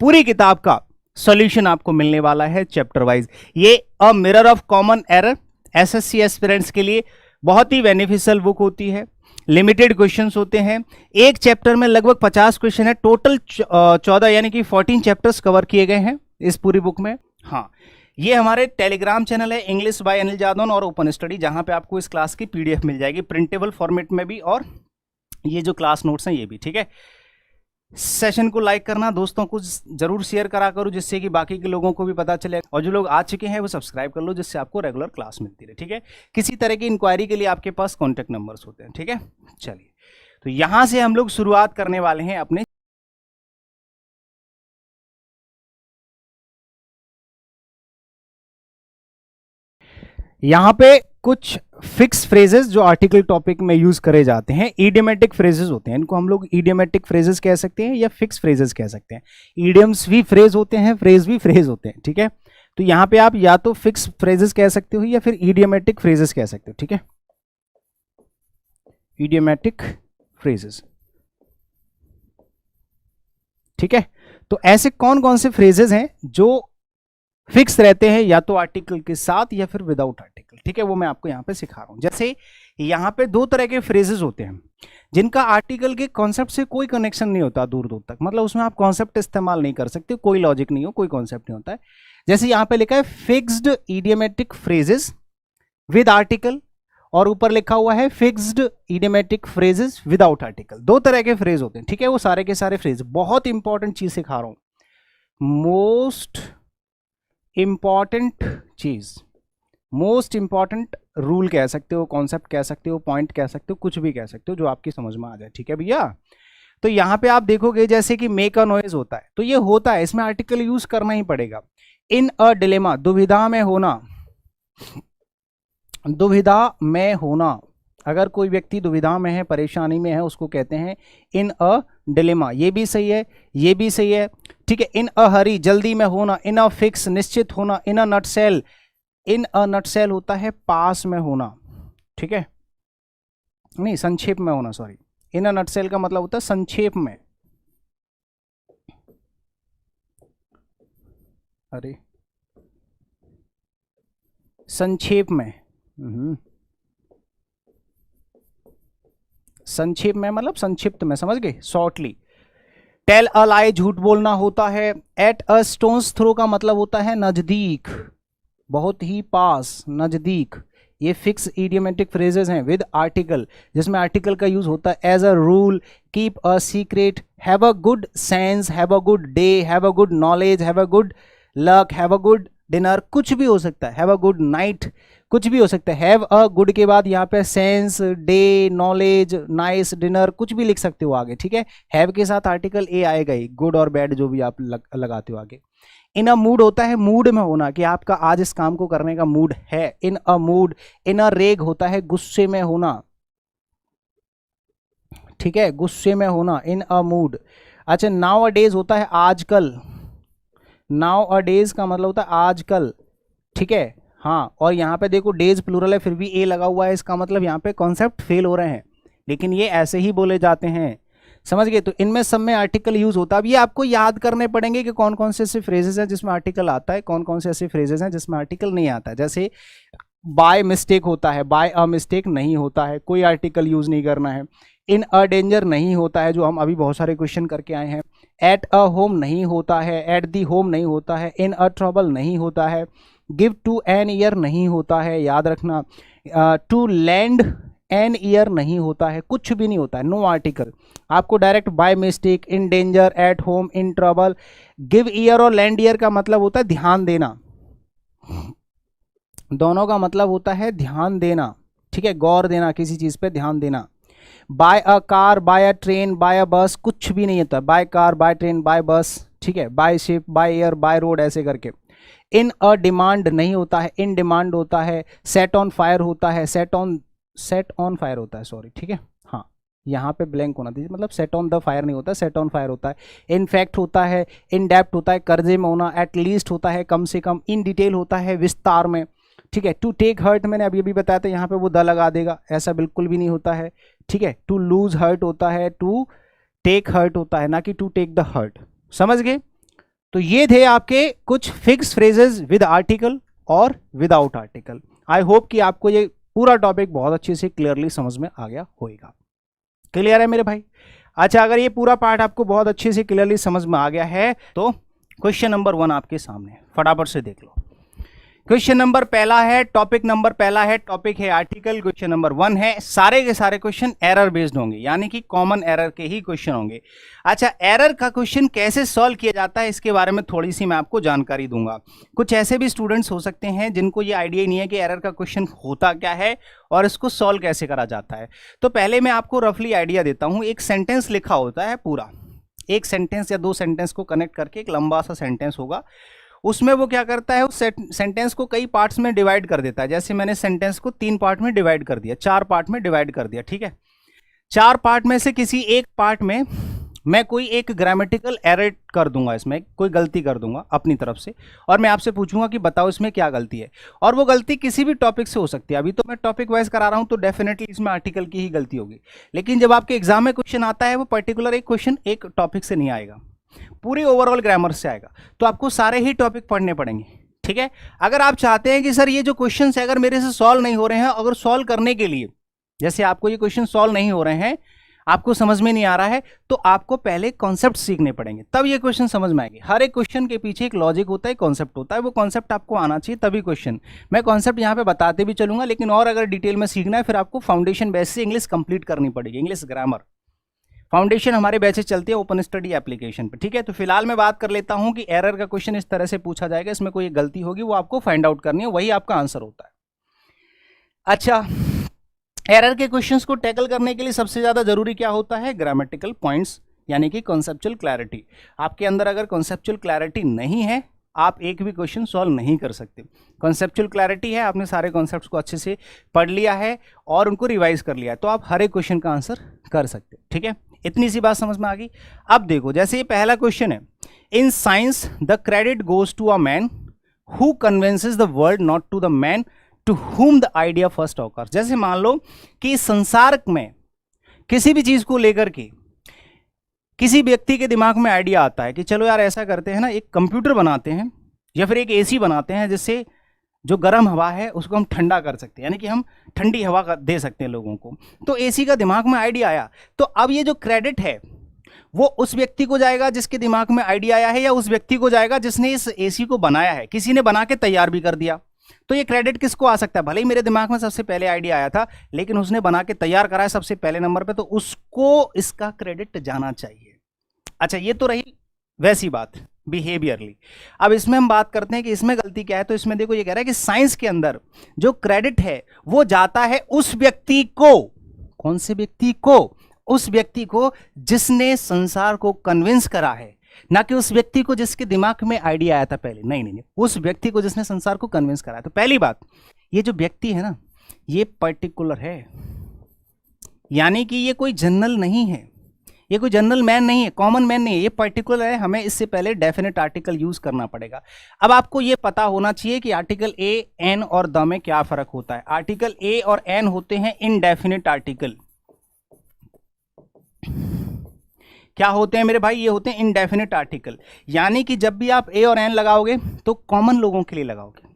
पूरी किताब का सॉल्यूशन आपको मिलने वाला है चैप्टर वाइज। ये a mirror of common error SSC aspirants के लिए बहुत ही बेनिफिशियल बुक होती है। लिमिटेड क्वेश्चंस होते हैं, एक चैप्टर में लगभग 50 क्वेश्चन है, टोटल 14 यानी कि 14 चैप्टर्स कवर किए गए हैं इस पूरी बुक में। हाँ, ये हमारे टेलीग्राम चैनल है इंग्लिश बाय अनिल जादौन और ओपन स्टडी, जहां पे आपको इस क्लास की पीडीएफ मिल जाएगी प्रिंटेबल फॉर्मेट में भी, और ये जो क्लास नोट्स हैं ये भी। ठीक है, सेशन को लाइक करना, दोस्तों को जरूर शेयर करा करो जिससे कि बाकी के लोगों को भी पता चले, और जो लोग आ चुके हैं वो सब्सक्राइब कर लो जिससे आपको रेगुलर क्लास मिलती रहे। ठीक है, किसी तरह की इंक्वायरी के लिए आपके पास कॉन्टेक्ट नंबर्स होते हैं। ठीक है, चलिए तो यहां से हम लोग शुरुआत करने वाले हैं अपने यहां पे कुछ फिक्स फ्रेजेस जो आर्टिकल टॉपिक में यूज करे जाते हैं, इडियोमेटिक फ्रेजेस होते हैं। इनको हम लोग इडियोमेटिक फ्रेजेस कह सकते हैं या फिक्स फ्रेजेस कह सकते हैं। इडियम्स भी फ्रेज होते हैं, फ्रेज भी फ्रेज होते हैं। ठीक है, तो यहां पे आप या तो फिक्स फ्रेजेस कह सकते हो या फिर इडियोमेटिक फ्रेजेस कह सकते हो। ठीक है, इडियोमेटिक फ्रेजेस। ठीक है, तो ऐसे कौन कौन से फ्रेजेस हैं जो फिक्स रहते हैं या तो आर्टिकल के साथ या फिर विदाउट आर्टिकल। ठीक है, वो मैं आपको यहां पे सिखा रहा हूं। जैसे यहां पे दो तरह के फ्रेजेस होते हैं जिनका आर्टिकल के कॉन्सेप्ट से कोई कनेक्शन नहीं होता दूर दूर तक, मतलब उसमें आप कॉन्सेप्ट इस्तेमाल नहीं कर सकते, कोई लॉजिक नहीं हो, कोई कॉन्सेप्ट नहीं होता है। जैसे यहां पे लिखा है fixed idiomatic phrases with article, और ऊपर लिखा हुआ है fixed idiomatic phrases without article. दो तरह के फ्रेज होते हैं। ठीक है, वो सारे के सारे फ्रेज, बहुत इंपॉर्टेंट चीज सिखा रहा हूं, मोस्ट इंपॉर्टेंट चीज, मोस्ट इंपॉर्टेंट रूल कह सकते हो, कॉन्सेप्ट कह सकते हो, पॉइंट कह सकते हो, कुछ भी कह सकते हो जो आपकी समझ में आ जाए। ठीक है भैया, तो यहां पे आप देखोगे जैसे कि मेक अ नॉइज होता है, तो ये होता है, इसमें आर्टिकल यूज करना ही पड़ेगा। इन अ डिलेमा, दुविधा में होना, दुविधा में होना, अगर कोई व्यक्ति दुविधा में है, परेशानी में है, उसको कहते हैं इन अ डिलेमा। ये भी सही है, ये भी सही है। ठीक है, इन अ हरी, जल्दी में होना, इन अ फिक्स, निश्चित होना, इन अ नटसेल, इन अ नटसेल होता है पास में होना। ठीक है, नहीं संक्षेप में होना, सॉरी, इन अ नटसेल का मतलब होता है संक्षेप में। अरे संक्षेप में, संक्षेप में मतलब संक्षिप्त में, समझ गए, शॉर्टली। टेल अ लाई, झूठ बोलना होता है। एट अ स्टोन्स थ्रो का मतलब होता है नजदीक, बहुत ही पास, नजदीक। ये फिक्स इडियोमेटिक फ्रेजेस हैं विद आर्टिकल, जिसमें आर्टिकल का यूज होता है। As a rule, keep a secret, have a good sense, have a good day, have a good knowledge, have a good luck, have a good dinner, कुछ भी हो सकता है। हैव अ गुड नाइट, कुछ भी हो सकता है। हैव अ गुड के बाद यहाँ पे sense, day, knowledge, nice, dinner, कुछ भी लिख सकते हो आगे। ठीक है, हैव के साथ आर्टिकल ए आएगा ही, गुड और बैड जो भी आप लगाते हो आगे। इन अ मूड होता है मूड में होना, कि आपका आज इस काम को करने का मूड है, इन अ मूड। इन अ रेग होता है गुस्से में होना। ठीक है, गुस्से में होना, इन अ मूड। अच्छा, नाउ अ डेज होता है आजकल, नाउ अ डेज का मतलब होता है आजकल। ठीक है, हाँ, और यहाँ पे देखो डेज प्लूरल है फिर भी ए लगा हुआ है, इसका मतलब यहाँ पे कॉन्सेप्ट फेल हो रहे हैं, लेकिन ये ऐसे ही बोले जाते हैं, समझ गए। तो इनमें सब में आर्टिकल यूज होता है। अब ये आपको याद करने पड़ेंगे कि कौन कौन से ऐसे फ्रेजेस हैं जिसमें आर्टिकल आता है, कौन कौन से ऐसे फ्रेजेस हैं जिसमें आर्टिकल नहीं आता है। जैसे बाय मिस्टेक होता है, बाय अ मिस्टेक नहीं होता है, कोई आर्टिकल यूज नहीं करना है। इन अ डेंजर नहीं होता है, जो हम अभी बहुत सारे क्वेश्चन करके आए हैं। एट अ होम नहीं होता है, एट दी होम नहीं होता है, इन अ ट्रबल नहीं होता है, गिव टू एन ईयर नहीं होता है, याद रखना। टू लैंड एन ईयर नहीं होता है, कुछ भी नहीं होता है, नो आर्टिकल। आपको direct by mistake, in danger, at home, in trouble. Give year और लैंड ईयर का मतलब होता है ध्यान देना, दोनों का मतलब होता है ध्यान देना। ठीक है, गौर देना, किसी चीज पे ध्यान देना। By a car, by a train, by a bus, कुछ भी नहीं होता, by car, by train, by bus. ठीक है, by ship, by air, by road, ऐसे करके। इन अ डिमांड नहीं होता है, इन डिमांड होता है। सेट ऑन फायर होता है, सेट ऑन फायर होता है, सॉरी। ठीक है, हाँ, यहाँ पे ब्लैंक होना दीजिए, मतलब सेट ऑन द फायर नहीं होता, सेट ऑन फायर होता है। इनफैक्ट होता है, इन डेप्थ होता है, कर्जे में होना। एट लीस्ट होता है, कम से कम। इन डिटेल होता है, विस्तार में। ठीक है, टू टेक हर्ट मैंने अभी अभी बताया था, यहाँ पे वो द लगा देगा, ऐसा बिल्कुल भी नहीं होता है। ठीक है, टू लूज हर्ट होता है, टू टेक हर्ट होता है, ना कि टू टेक द हर्ट, समझ गए। तो ये थे आपके कुछ फिक्स फ्रेजेस विद आर्टिकल और विदाउट आर्टिकल। आई होप कि आपको ये पूरा टॉपिक बहुत अच्छे से क्लियरली समझ में आ गया होगा। क्लियर है मेरे भाई? अच्छा, अगर ये पूरा पार्ट आपको बहुत अच्छे से क्लियरली समझ में आ गया है तो क्वेश्चन नंबर 1 आपके सामने, फटाफट से देख लो। क्वेश्चन नंबर पहला है, टॉपिक नंबर पहला है, टॉपिक है आर्टिकल। क्वेश्चन नंबर 1 है, सारे के सारे क्वेश्चन एरर बेस्ड होंगे, यानी कि कॉमन एरर के ही क्वेश्चन होंगे। अच्छा, एरर का क्वेश्चन कैसे सॉल्व किया जाता है इसके बारे में थोड़ी सी मैं आपको जानकारी दूंगा। कुछ ऐसे भी स्टूडेंट्स हो सकते हैं जिनको ये आइडिया ही नहीं है कि एरर का क्वेश्चन होता क्या है और इसको सॉल्व कैसे करा जाता है। तो पहले मैं आपको रफली आइडिया देता हूँ। एक सेंटेंस लिखा होता है पूरा, एक सेंटेंस या 2 सेंटेंस को कनेक्ट करके एक लंबा सा सेंटेंस होगा। उसमें वो क्या करता है, उस सेंटेंस को कई पार्ट्स में डिवाइड कर देता है। जैसे मैंने सेंटेंस को 3 पार्ट में डिवाइड कर दिया, 4 पार्ट में डिवाइड कर दिया, ठीक है। 4 पार्ट में से किसी एक पार्ट में मैं कोई एक ग्रामेटिकल एरर कर दूंगा, इसमें कोई गलती कर दूंगा अपनी तरफ से, और मैं आपसे पूछूंगा कि बताओ इसमें क्या गलती है। और वो गलती किसी भी टॉपिक से हो सकती है। अभी तो मैं टॉपिक वाइज करा रहा हूं तो डेफिनेटली इसमें आर्टिकल की ही गलती होगी, लेकिन जब आपके एग्जाम में क्वेश्चन आता है वो पर्टिकुलर एक क्वेश्चन एक टॉपिक से नहीं आएगा, पूरी ओवरऑल ग्रामर से आएगा। तो आपको सारे ही टॉपिक पढ़ने पड़ेंगे, ठीक है। अगर आप चाहते हैं कि सर ये जो क्वेश्चन है अगर मेरे से सॉल्व नहीं हो रहे हैं, अगर सॉल्व करने के लिए, जैसे आपको ये क्वेश्चन सॉल्व नहीं हो रहे हैं, आपको समझ में नहीं आ रहा है, तो आपको पहले कॉन्सेप्ट सीखने पड़ेंगे, तब ये क्वेश्चन समझ में आएंगे। हर एक क्वेश्चन के पीछे एक लॉजिक होता है, कॉन्सेप्ट होता है, वो कॉन्सेप्ट आपको आना चाहिए तभी क्वेश्चन। मैं कॉन्सेप्ट यहाँ पे बताते भी चलूंगा, लेकिन और अगर डिटेल में सीखना है फिर आपको फाउंडेशन बेस से इंग्लिश कंप्लीट करनी पड़ेगी, इंग्लिश ग्रामर फाउंडेशन हमारे बैचेस चलते हैं ओपन स्टडी एप्लीकेशन पे, ठीक है। तो फिलहाल मैं बात कर लेता हूं कि एरर का क्वेश्चन इस तरह से पूछा जाएगा, इसमें कोई गलती होगी वो आपको फाइंड आउट करनी है, वही आपका आंसर होता है। अच्छा, एरर के क्वेश्चंस को टैकल करने के लिए सबसे ज्यादा जरूरी क्या होता है? ग्रामेटिकल पॉइंट्स, यानी कि कॉन्सेप्चुअल क्लैरिटी। आपके अंदर अगर कॉन्सेप्चुअल क्लैरिटी नहीं है, आप एक भी क्वेश्चन सॉल्व नहीं कर सकते। कॉन्सेप्चुअल क्लैरिटी है, आपने सारे कॉन्सेप्ट्स को अच्छे से पढ़ लिया है और उनको रिवाइज कर लिया है, तो आप हर एक क्वेश्चन का आंसर कर सकते, ठीक है। इतनी सी बात समझ में आ गई। अब देखो, जैसे ये पहला क्वेश्चन है, in science the credit goes to a man who convinces the world not to the man to whom the idea first occurs. जैसे मान लो कि इस संसार में किसी भी चीज को लेकर के किसी व्यक्ति के दिमाग में आइडिया आता है कि चलो यार ऐसा करते हैं ना, एक कंप्यूटर बनाते हैं या फिर एक एसी बनाते हैं जिससे जो गर्म हवा है उसको हम ठंडा कर सकते हैं, यानी कि हम ठंडी हवा दे सकते हैं लोगों को। तो एसी का दिमाग में आइडिया आया, तो अब ये जो क्रेडिट है वो उस व्यक्ति को जाएगा जिसके दिमाग में आइडिया आया है, या उस व्यक्ति को जाएगा जिसने इस एसी को बनाया है? किसी ने बना के तैयार भी कर दिया, तो ये क्रेडिट किसको आ सकता है? भले ही मेरे दिमाग में सबसे पहले आइडिया आया था, लेकिन उसने बना के तैयार करा है सबसे पहले नंबर पे, तो उसको इसका क्रेडिट जाना चाहिए। अच्छा, ये तो रही वैसी बात बिहेवियरली। अब इसमें हम बात करते हैं कि इसमें गलती क्या है। तो इसमें देखो, ये कह रहा है कि साइंस के अंदर जो क्रेडिट है वो जाता है उस व्यक्ति को। कौन से व्यक्ति को? उस व्यक्ति को जिसने संसार को कन्विंस करा है, ना कि उस व्यक्ति को जिसके दिमाग में आइडिया आया था पहले। नहीं नहीं, उस व्यक्ति को जिसने संसार को कन्विंस करा है। तो पहली बात, ये जो व्यक्ति है ना, ये पर्टिकुलर है, यानी कि ये कोई जनरल नहीं है, ये कोई जनरल मैन नहीं है, कॉमन मैन नहीं है, ये पर्टिकुलर है। हमें इससे पहले डेफिनेट आर्टिकल यूज करना पड़ेगा। अब आपको ये पता होना चाहिए कि आर्टिकल ए, एन और द में क्या फर्क होता है। आर्टिकल ए और एन होते हैं इनडेफिनेट आर्टिकल। क्या होते हैं मेरे भाई? ये होते हैं इनडेफिनेट आर्टिकल, यानी कि जब भी आप ए और एन लगाओगे तो कॉमन लोगों के लिए लगाओगे,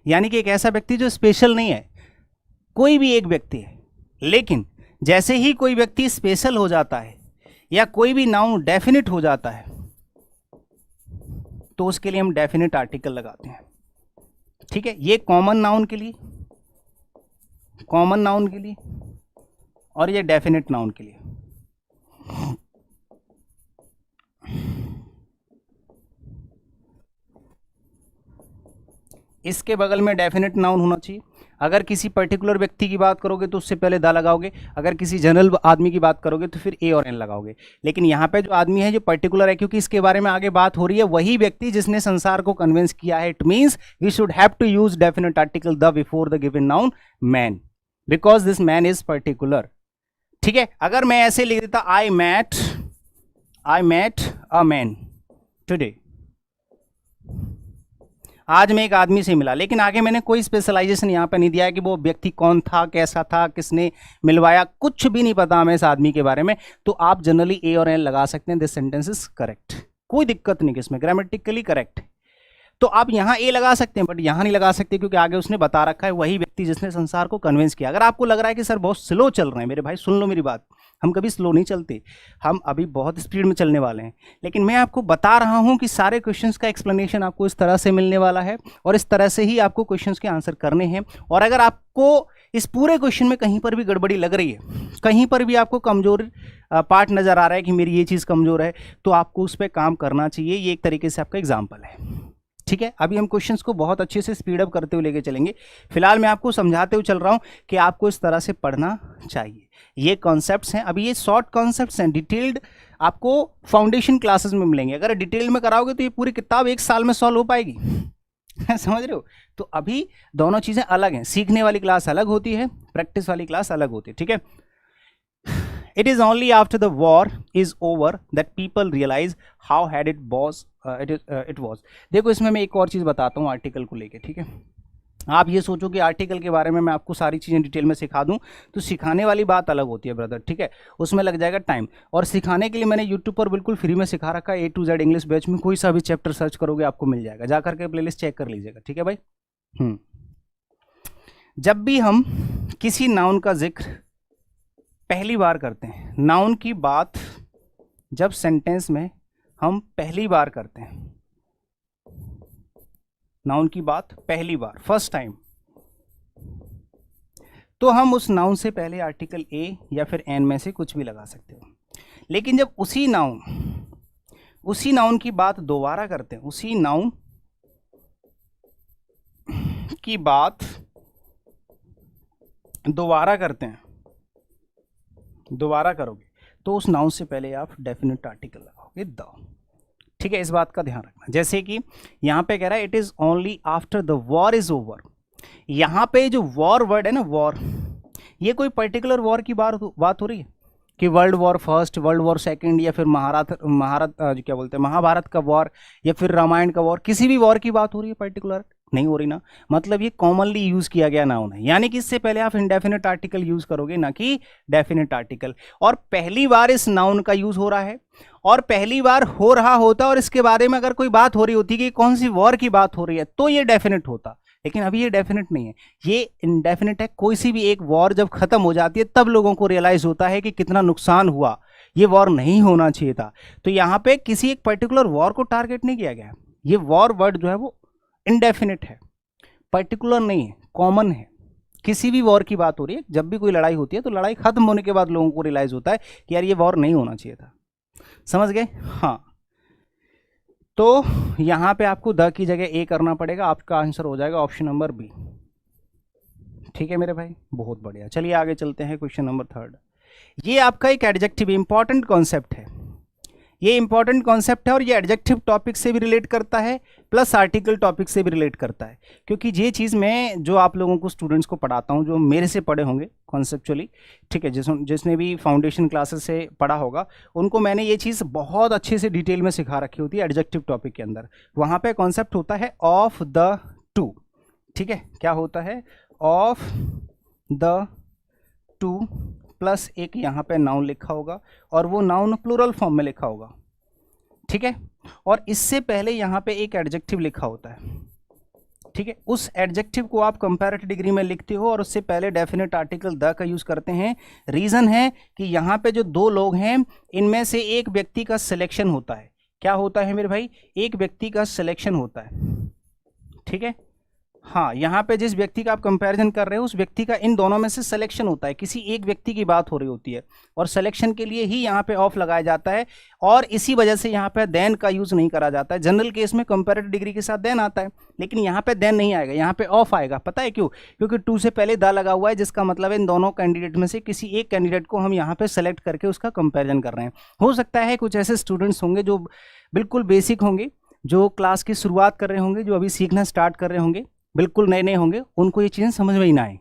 यानी कि एक ऐसा व्यक्ति जो स्पेशल नहीं है, कोई भी एक व्यक्ति है। लेकिन जैसे ही कोई व्यक्ति स्पेशल हो जाता है या कोई भी नाउन डेफिनेट हो जाता है, तो उसके लिए हम डेफिनेट आर्टिकल लगाते हैं, ठीक है। ये कॉमन नाउन के लिए, कॉमन नाउन के लिए, और ये डेफिनेट नाउन के लिए। इसके बगल में डेफिनेट नाउन होना चाहिए। अगर किसी पर्टिकुलर व्यक्ति की बात करोगे तो उससे पहले द लगाओगे, अगर किसी जनरल आदमी की बात करोगे तो फिर ए और एन लगाओगे। लेकिन यहाँ पे जो आदमी है जो पर्टिकुलर है, क्योंकि इसके बारे में आगे बात हो रही है, वही व्यक्ति जिसने संसार को कन्विंस किया है। It means we should have to use definite article the before the given noun man, because this man is particular, ठीक है। अगर मैं ऐसे लिख देता I met a man today, आज मैं एक आदमी से मिला, लेकिन आगे मैंने कोई स्पेशलाइजेशन यहाँ पे नहीं दिया है कि वो व्यक्ति कौन था, कैसा था, किसने मिलवाया, कुछ भी नहीं पता हमें इस आदमी के बारे में, तो आप जनरली ए और एन लगा सकते हैं। This sentence is correct. कोई दिक्कत नहीं इसमें, ग्रामेटिकली करेक्ट। तो आप यहाँ ए लगा सकते हैं, बट यहाँ नहीं लगा सकते क्योंकि आगे उसने बता रखा है वही व्यक्ति जिसने संसार को कन्विंस किया। अगर आपको लग रहा है कि सर बहुत स्लो चल रहे हैं, मेरे भाई सुन लो मेरी बात, हम कभी स्लो नहीं चलते, हम अभी बहुत स्पीड में चलने वाले हैं। लेकिन मैं आपको बता रहा हूँ कि सारे क्वेश्चंस का एक्सप्लेनेशन आपको इस तरह से मिलने वाला है और इस तरह से ही आपको क्वेश्चंस के आंसर करने हैं। और अगर आपको इस पूरे क्वेश्चन में कहीं पर भी गड़बड़ी लग रही है, कहीं पर भी आपको कमजोर पार्ट नजर आ रहा है कि मेरी ये चीज़ कमजोर है, तो आपको उस पर काम करना चाहिए। ये एक तरीके से आपका एग्जाम्पल है, ठीक है। अभी हम क्वेश्चंस को बहुत अच्छे से स्पीड अप करते हुए लेके चलेंगे। फिलहाल मैं आपको समझाते हुए चल रहा हूं कि आपको इस तरह से पढ़ना चाहिए। ये कॉन्सेप्ट्स हैं, अभी ये शॉर्ट कॉन्सेप्ट्स हैं, डिटेल्ड आपको फाउंडेशन क्लासेस में मिलेंगे। अगर डिटेल में कराओगे तो ये पूरी किताब एक साल में सॉल्व हो पाएगी समझ रहे हो। तो अभी दोनों चीजें अलग हैं, सीखने वाली क्लास अलग होती है, प्रैक्टिस वाली क्लास अलग होती है, ठीक है। It is only after the war is over that people realize how had it was it was। देखो इसमें मैं एक और चीज़ बताता हूँ आर्टिकल को लेके, ठीक है। आप ये सोचो कि आर्टिकल के बारे में मैं आपको सारी चीज़ें डिटेल में सिखा दूं, तो सिखाने वाली बात अलग होती है ब्रदर, ठीक है, उसमें लग जाएगा टाइम। और सिखाने के लिए मैंने यूट्यूब पर बिल्कुल फ्री में सिखा रखा है, A to Z English batch में, कोई सा भी चैप्टर सर्च करोगे आपको मिल जाएगा, जा करके प्लेलिस्ट चेक कर लीजिएगा, ठीक है भाई। जब भी हम किसी नाउन का जिक्र पहली बार करते हैं, नाउन की बात जब सेंटेंस में हम पहली बार करते हैं, नाउन की बात पहली बार, फर्स्ट टाइम, तो हम उस नाउन से पहले आर्टिकल ए या फिर एन में से कुछ भी लगा सकते हो। लेकिन जब उसी नाउन की बात दोबारा करते हैं, उसी नाउन की बात दोबारा करते हैं, दोबारा करोगे तो उस नाउन से पहले आप डेफिनेट आर्टिकल लगाओगे द, ठीक है। इस बात का ध्यान रखना। जैसे कि यहां पे कह रहा है it is only after the war is over. यहां पे जो वॉर वर्ड है ना, वॉर, ये कोई पर्टिकुलर वॉर की बात हो रही है कि world war first, world war second, या फिर महाभारत का वॉर, या फिर रामायण का वॉर, किसी भी वॉर की बात हो रही है पर्टिकुलर? नहीं हो रही ना। मतलब ये कॉमनली यूज किया गया नाउन है, यानी कि इससे पहले आप इंडेफिनिट आर्टिकल यूज करोगे, ना कि डेफिनेट आर्टिकल। और पहली बार इस नाउन का यूज हो रहा है, और पहली बार हो रहा होता और इसके बारे में अगर कोई बात हो रही होती कि कौन सी वॉर की बात हो रही है, तो ये डेफिनेट होता। लेकिन अभी ये डेफिनेट नहीं है, ये इनडेफिनेट है। कोई सी भी एक वॉर जब खत्म हो जाती है तब लोगों को रियलाइज होता है कि कितना नुकसान हुआ, ये वॉर नहीं होना चाहिए था। तो यहाँ पे किसी एक पर्टिकुलर वॉर को टारगेट नहीं किया गया है। ये वॉर वर्ड जो है वो इनडेफिनेट है, पर्टिकुलर नहीं है, कॉमन है। किसी भी वॉर की बात हो रही है, जब भी कोई लड़ाई होती है तो लड़ाई खत्म होने के बाद लोगों को रियलाइज होता है कि यार ये वॉर नहीं होना चाहिए था। समझ गए? हाँ, तो यहां पे आपको द की जगह ए करना पड़ेगा, आपका आंसर हो जाएगा ऑप्शन नंबर बी। ठीक है मेरे भाई, बहुत बढ़िया। चलिए आगे चलते हैं, क्वेश्चन नंबर 3। ये आपका एक एडजेक्टिव इंपॉर्टेंट कॉन्सेप्ट है, ये इंपॉर्टेंट कॉन्सेप्ट है, और ये एडजेक्टिव टॉपिक से भी रिलेट करता है प्लस आर्टिकल टॉपिक से भी रिलेट करता है। क्योंकि ये चीज़ मैं जो आप लोगों को स्टूडेंट्स को पढ़ाता हूँ, जो मेरे से पढ़े होंगे कॉन्सेप्चुअली, ठीक है, जिसने भी फाउंडेशन क्लासेस से पढ़ा होगा, उनको मैंने ये चीज़ बहुत अच्छे से डिटेल में सिखा रखी होती है एडजेक्टिव टॉपिक के अंदर। वहाँ पे कॉन्सेप्ट होता है ऑफ द टू, ठीक है, क्या होता है? ऑफ द टू प्लस एक यहाँ पे नाउन लिखा होगा, और वो नाउन प्लूरल फॉर्म में लिखा होगा, ठीक है। और इससे पहले यहाँ पे एक एडजेक्टिव लिखा होता है, ठीक है। उस एडजेक्टिव को आप कंपैरेटिव डिग्री में लिखते हो और उससे पहले डेफिनेट आर्टिकल द का यूज करते हैं। रीजन है कि यहाँ पे जो दो लोग हैं, इनमें से एक व्यक्ति का सिलेक्शन होता है। क्या होता है मेरे भाई? एक व्यक्ति का सिलेक्शन होता है, ठीक है। हाँ, यहाँ पे जिस व्यक्ति का आप कंपैरिजन कर रहे हो, उस व्यक्ति का इन दोनों में से सिलेक्शन होता है, किसी एक व्यक्ति की बात हो रही होती है, और सिलेक्शन के लिए ही यहाँ पे ऑफ लगाया जाता है, और इसी वजह से यहाँ पे देन का यूज नहीं करा जाता है। जनरल केस में कंपैरेटिव डिग्री के साथ देन आता है, लेकिन यहाँ पे देन नहीं आएगा, यहाँ पे ऑफ आएगा। पता है क्यों? क्योंकि टू से पहले द लगा हुआ है, जिसका मतलब है इन दोनों कैंडिडेट में से किसी एक कैंडिडेट को हम यहाँ पे सेलेक्ट करके उसका कंपेरिजन कर रहे हैं। हो सकता है कुछ ऐसे स्टूडेंट्स होंगे जो बिल्कुल बेसिक होंगे, जो क्लास की शुरुआत कर रहे होंगे, जो अभी सीखना स्टार्ट कर रहे होंगे, बिल्कुल नए नए होंगे, उनको ये चीज़ें समझ में ही ना आए,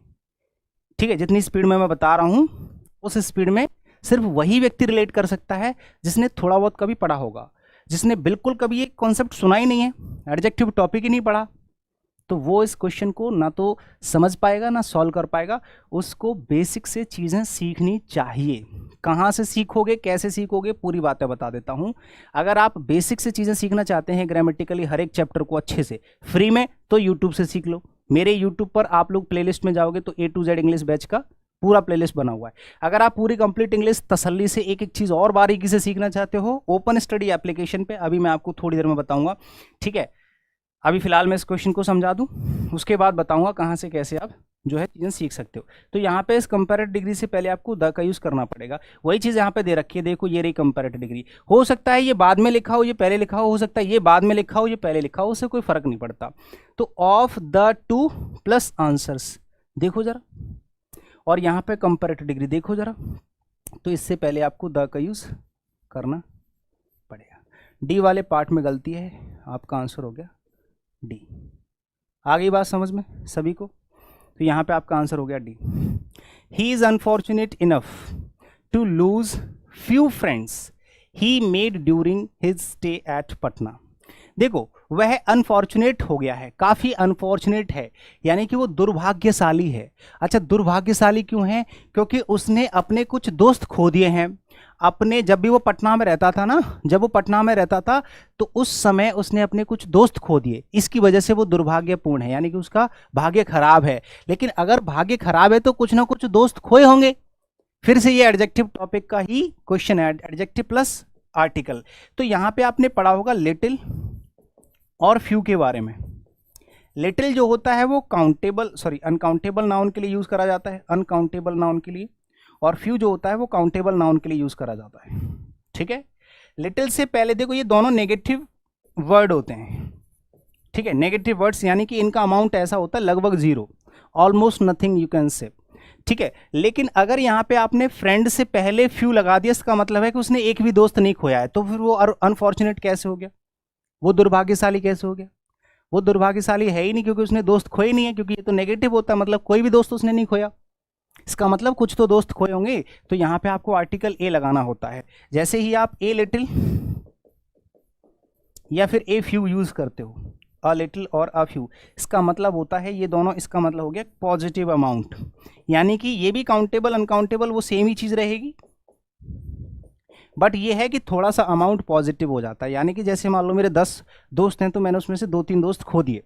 ठीक है। जितनी स्पीड में मैं बता रहा हूँ, उस स्पीड में सिर्फ वही व्यक्ति रिलेट कर सकता है जिसने थोड़ा बहुत कभी पढ़ा होगा, जिसने बिल्कुल कभी ये कॉन्सेप्ट सुना ही नहीं है, एडजेक्टिव टॉपिक ही नहीं पढ़ा, तो वो इस क्वेश्चन को ना तो समझ पाएगा ना सॉल्व कर पाएगा। उसको बेसिक से चीज़ें सीखनी चाहिए। कहाँ से सीखोगे, कैसे सीखोगे, पूरी बातें बता देता हूँ। अगर आप बेसिक से चीज़ें सीखना चाहते हैं ग्रामेटिकली हर एक चैप्टर को अच्छे से फ्री में, तो यूट्यूब से सीख लो। मेरे यूट्यूब पर आप लोग प्लेलिस्ट में जाओगे तो A to Z English batch का पूरा प्लेलिस्ट बना हुआ है। अगर आप पूरी कंप्लीट इंग्लिश तसल्ली से एक एक चीज़ और बारीकी से सीखना चाहते हो, ओपन स्टडी एप्लीकेशन पे, अभी मैं आपको थोड़ी देर में बताऊंगा, ठीक है। अभी फिलहाल मैं इस क्वेश्चन को समझा दूं, उसके बाद बताऊंगा कहाँ से कैसे आप जो है चीज़ें सीख सकते हो। तो यहाँ पे इस कंपैरेटिव डिग्री से पहले आपको द का यूज़ करना पड़ेगा। वही चीज़ यहाँ पे दे रखी है, देखो ये रही कंपैरेटिव डिग्री। हो सकता है ये बाद में लिखा हो, ये पहले लिखा हो सकता है ये बाद में लिखा हो, ये पहले लिखा हो, उससे कोई फर्क नहीं पड़ता। तो of the two plus answers देखो जरा, और यहाँ पे कंपैरेटिव डिग्री देखो जरा, तो इससे पहले आपको द का यूज़ करना पड़ेगा। डी वाले पार्ट में गलती है, आपका आंसर हो गया डी। आ गई बात समझ में सभी को? तो यहाँ पे आपका आंसर हो गया D. He is unfortunate enough to lose few friends he made during his stay at Patna. देखो वह अनफॉर्चुनेट हो गया है, काफ़ी अनफॉर्चुनेट है, यानी कि वो दुर्भाग्यशाली है। अच्छा, दुर्भाग्यशाली क्यों है? क्योंकि उसने अपने कुछ दोस्त खो दिए हैं। अपने जब भी वो पटना में रहता था ना, जब वो पटना में रहता था तो उस समय उसने अपने कुछ दोस्त खो दिए, इसकी वजह से वो दुर्भाग्यपूर्ण है, यानी कि उसका भाग्य खराब है। लेकिन अगर भाग्य खराब है तो कुछ ना कुछ दोस्त खोए होंगे। फिर से ये एडजेक्टिव टॉपिक का ही क्वेश्चन है, एडजेक्टिव प्लस आर्टिकल। तो यहाँ पे आपने पढ़ा होगा लिटिल और फ्यू के बारे में। लिटिल जो होता है वो अनकाउंटेबल नाउन के लिए यूज करा जाता है, अनकाउंटेबल नाउन के लिए, और फ्यू जो होता है वो काउंटेबल नाउन के लिए यूज करा जाता है, ठीक है। लिटिल से पहले देखो ये दोनों नेगेटिव वर्ड होते हैं, ठीक है। नेगेटिव वर्ड्स यानी कि इनका अमाउंट ऐसा होता है लगभग zero, almost nothing you can say, ठीक है। लेकिन अगर यहाँ पे आपने फ्रेंड से पहले फ्यू लगा दिया, इसका मतलब है कि उसने एक भी दोस्त नहीं खोया है, तो फिर वो अनफॉर्चुनेट कैसे हो गया, वो दुर्भाग्यशाली कैसे हो गया? वो दुर्भाग्यशाली है ही नहीं, क्योंकि उसने दोस्त खोए नहीं है, क्योंकि ये तो नेगेटिव होता है, मतलब कोई भी दोस्त उसने नहीं खोया, इसका मतलब कुछ तो दोस्त खोए होंगे। तो यहाँ पे आपको आर्टिकल ए लगाना होता है। जैसे ही आप ए लिटिल या फिर ए फ्यू यूज करते हो, अ लिटिल और अ फ्यू, इसका मतलब होता है ये दोनों, इसका मतलब हो गया पॉजिटिव अमाउंट, यानी कि ये भी काउंटेबल अनकाउंटेबल वो सेम ही चीज रहेगी, बट ये है कि थोड़ा सा अमाउंट पॉजिटिव हो जाता है। यानी कि जैसे मान लो मेरे 10 दोस्त हैं तो मैंने उसमें से 2-3 दोस्त खो दिए,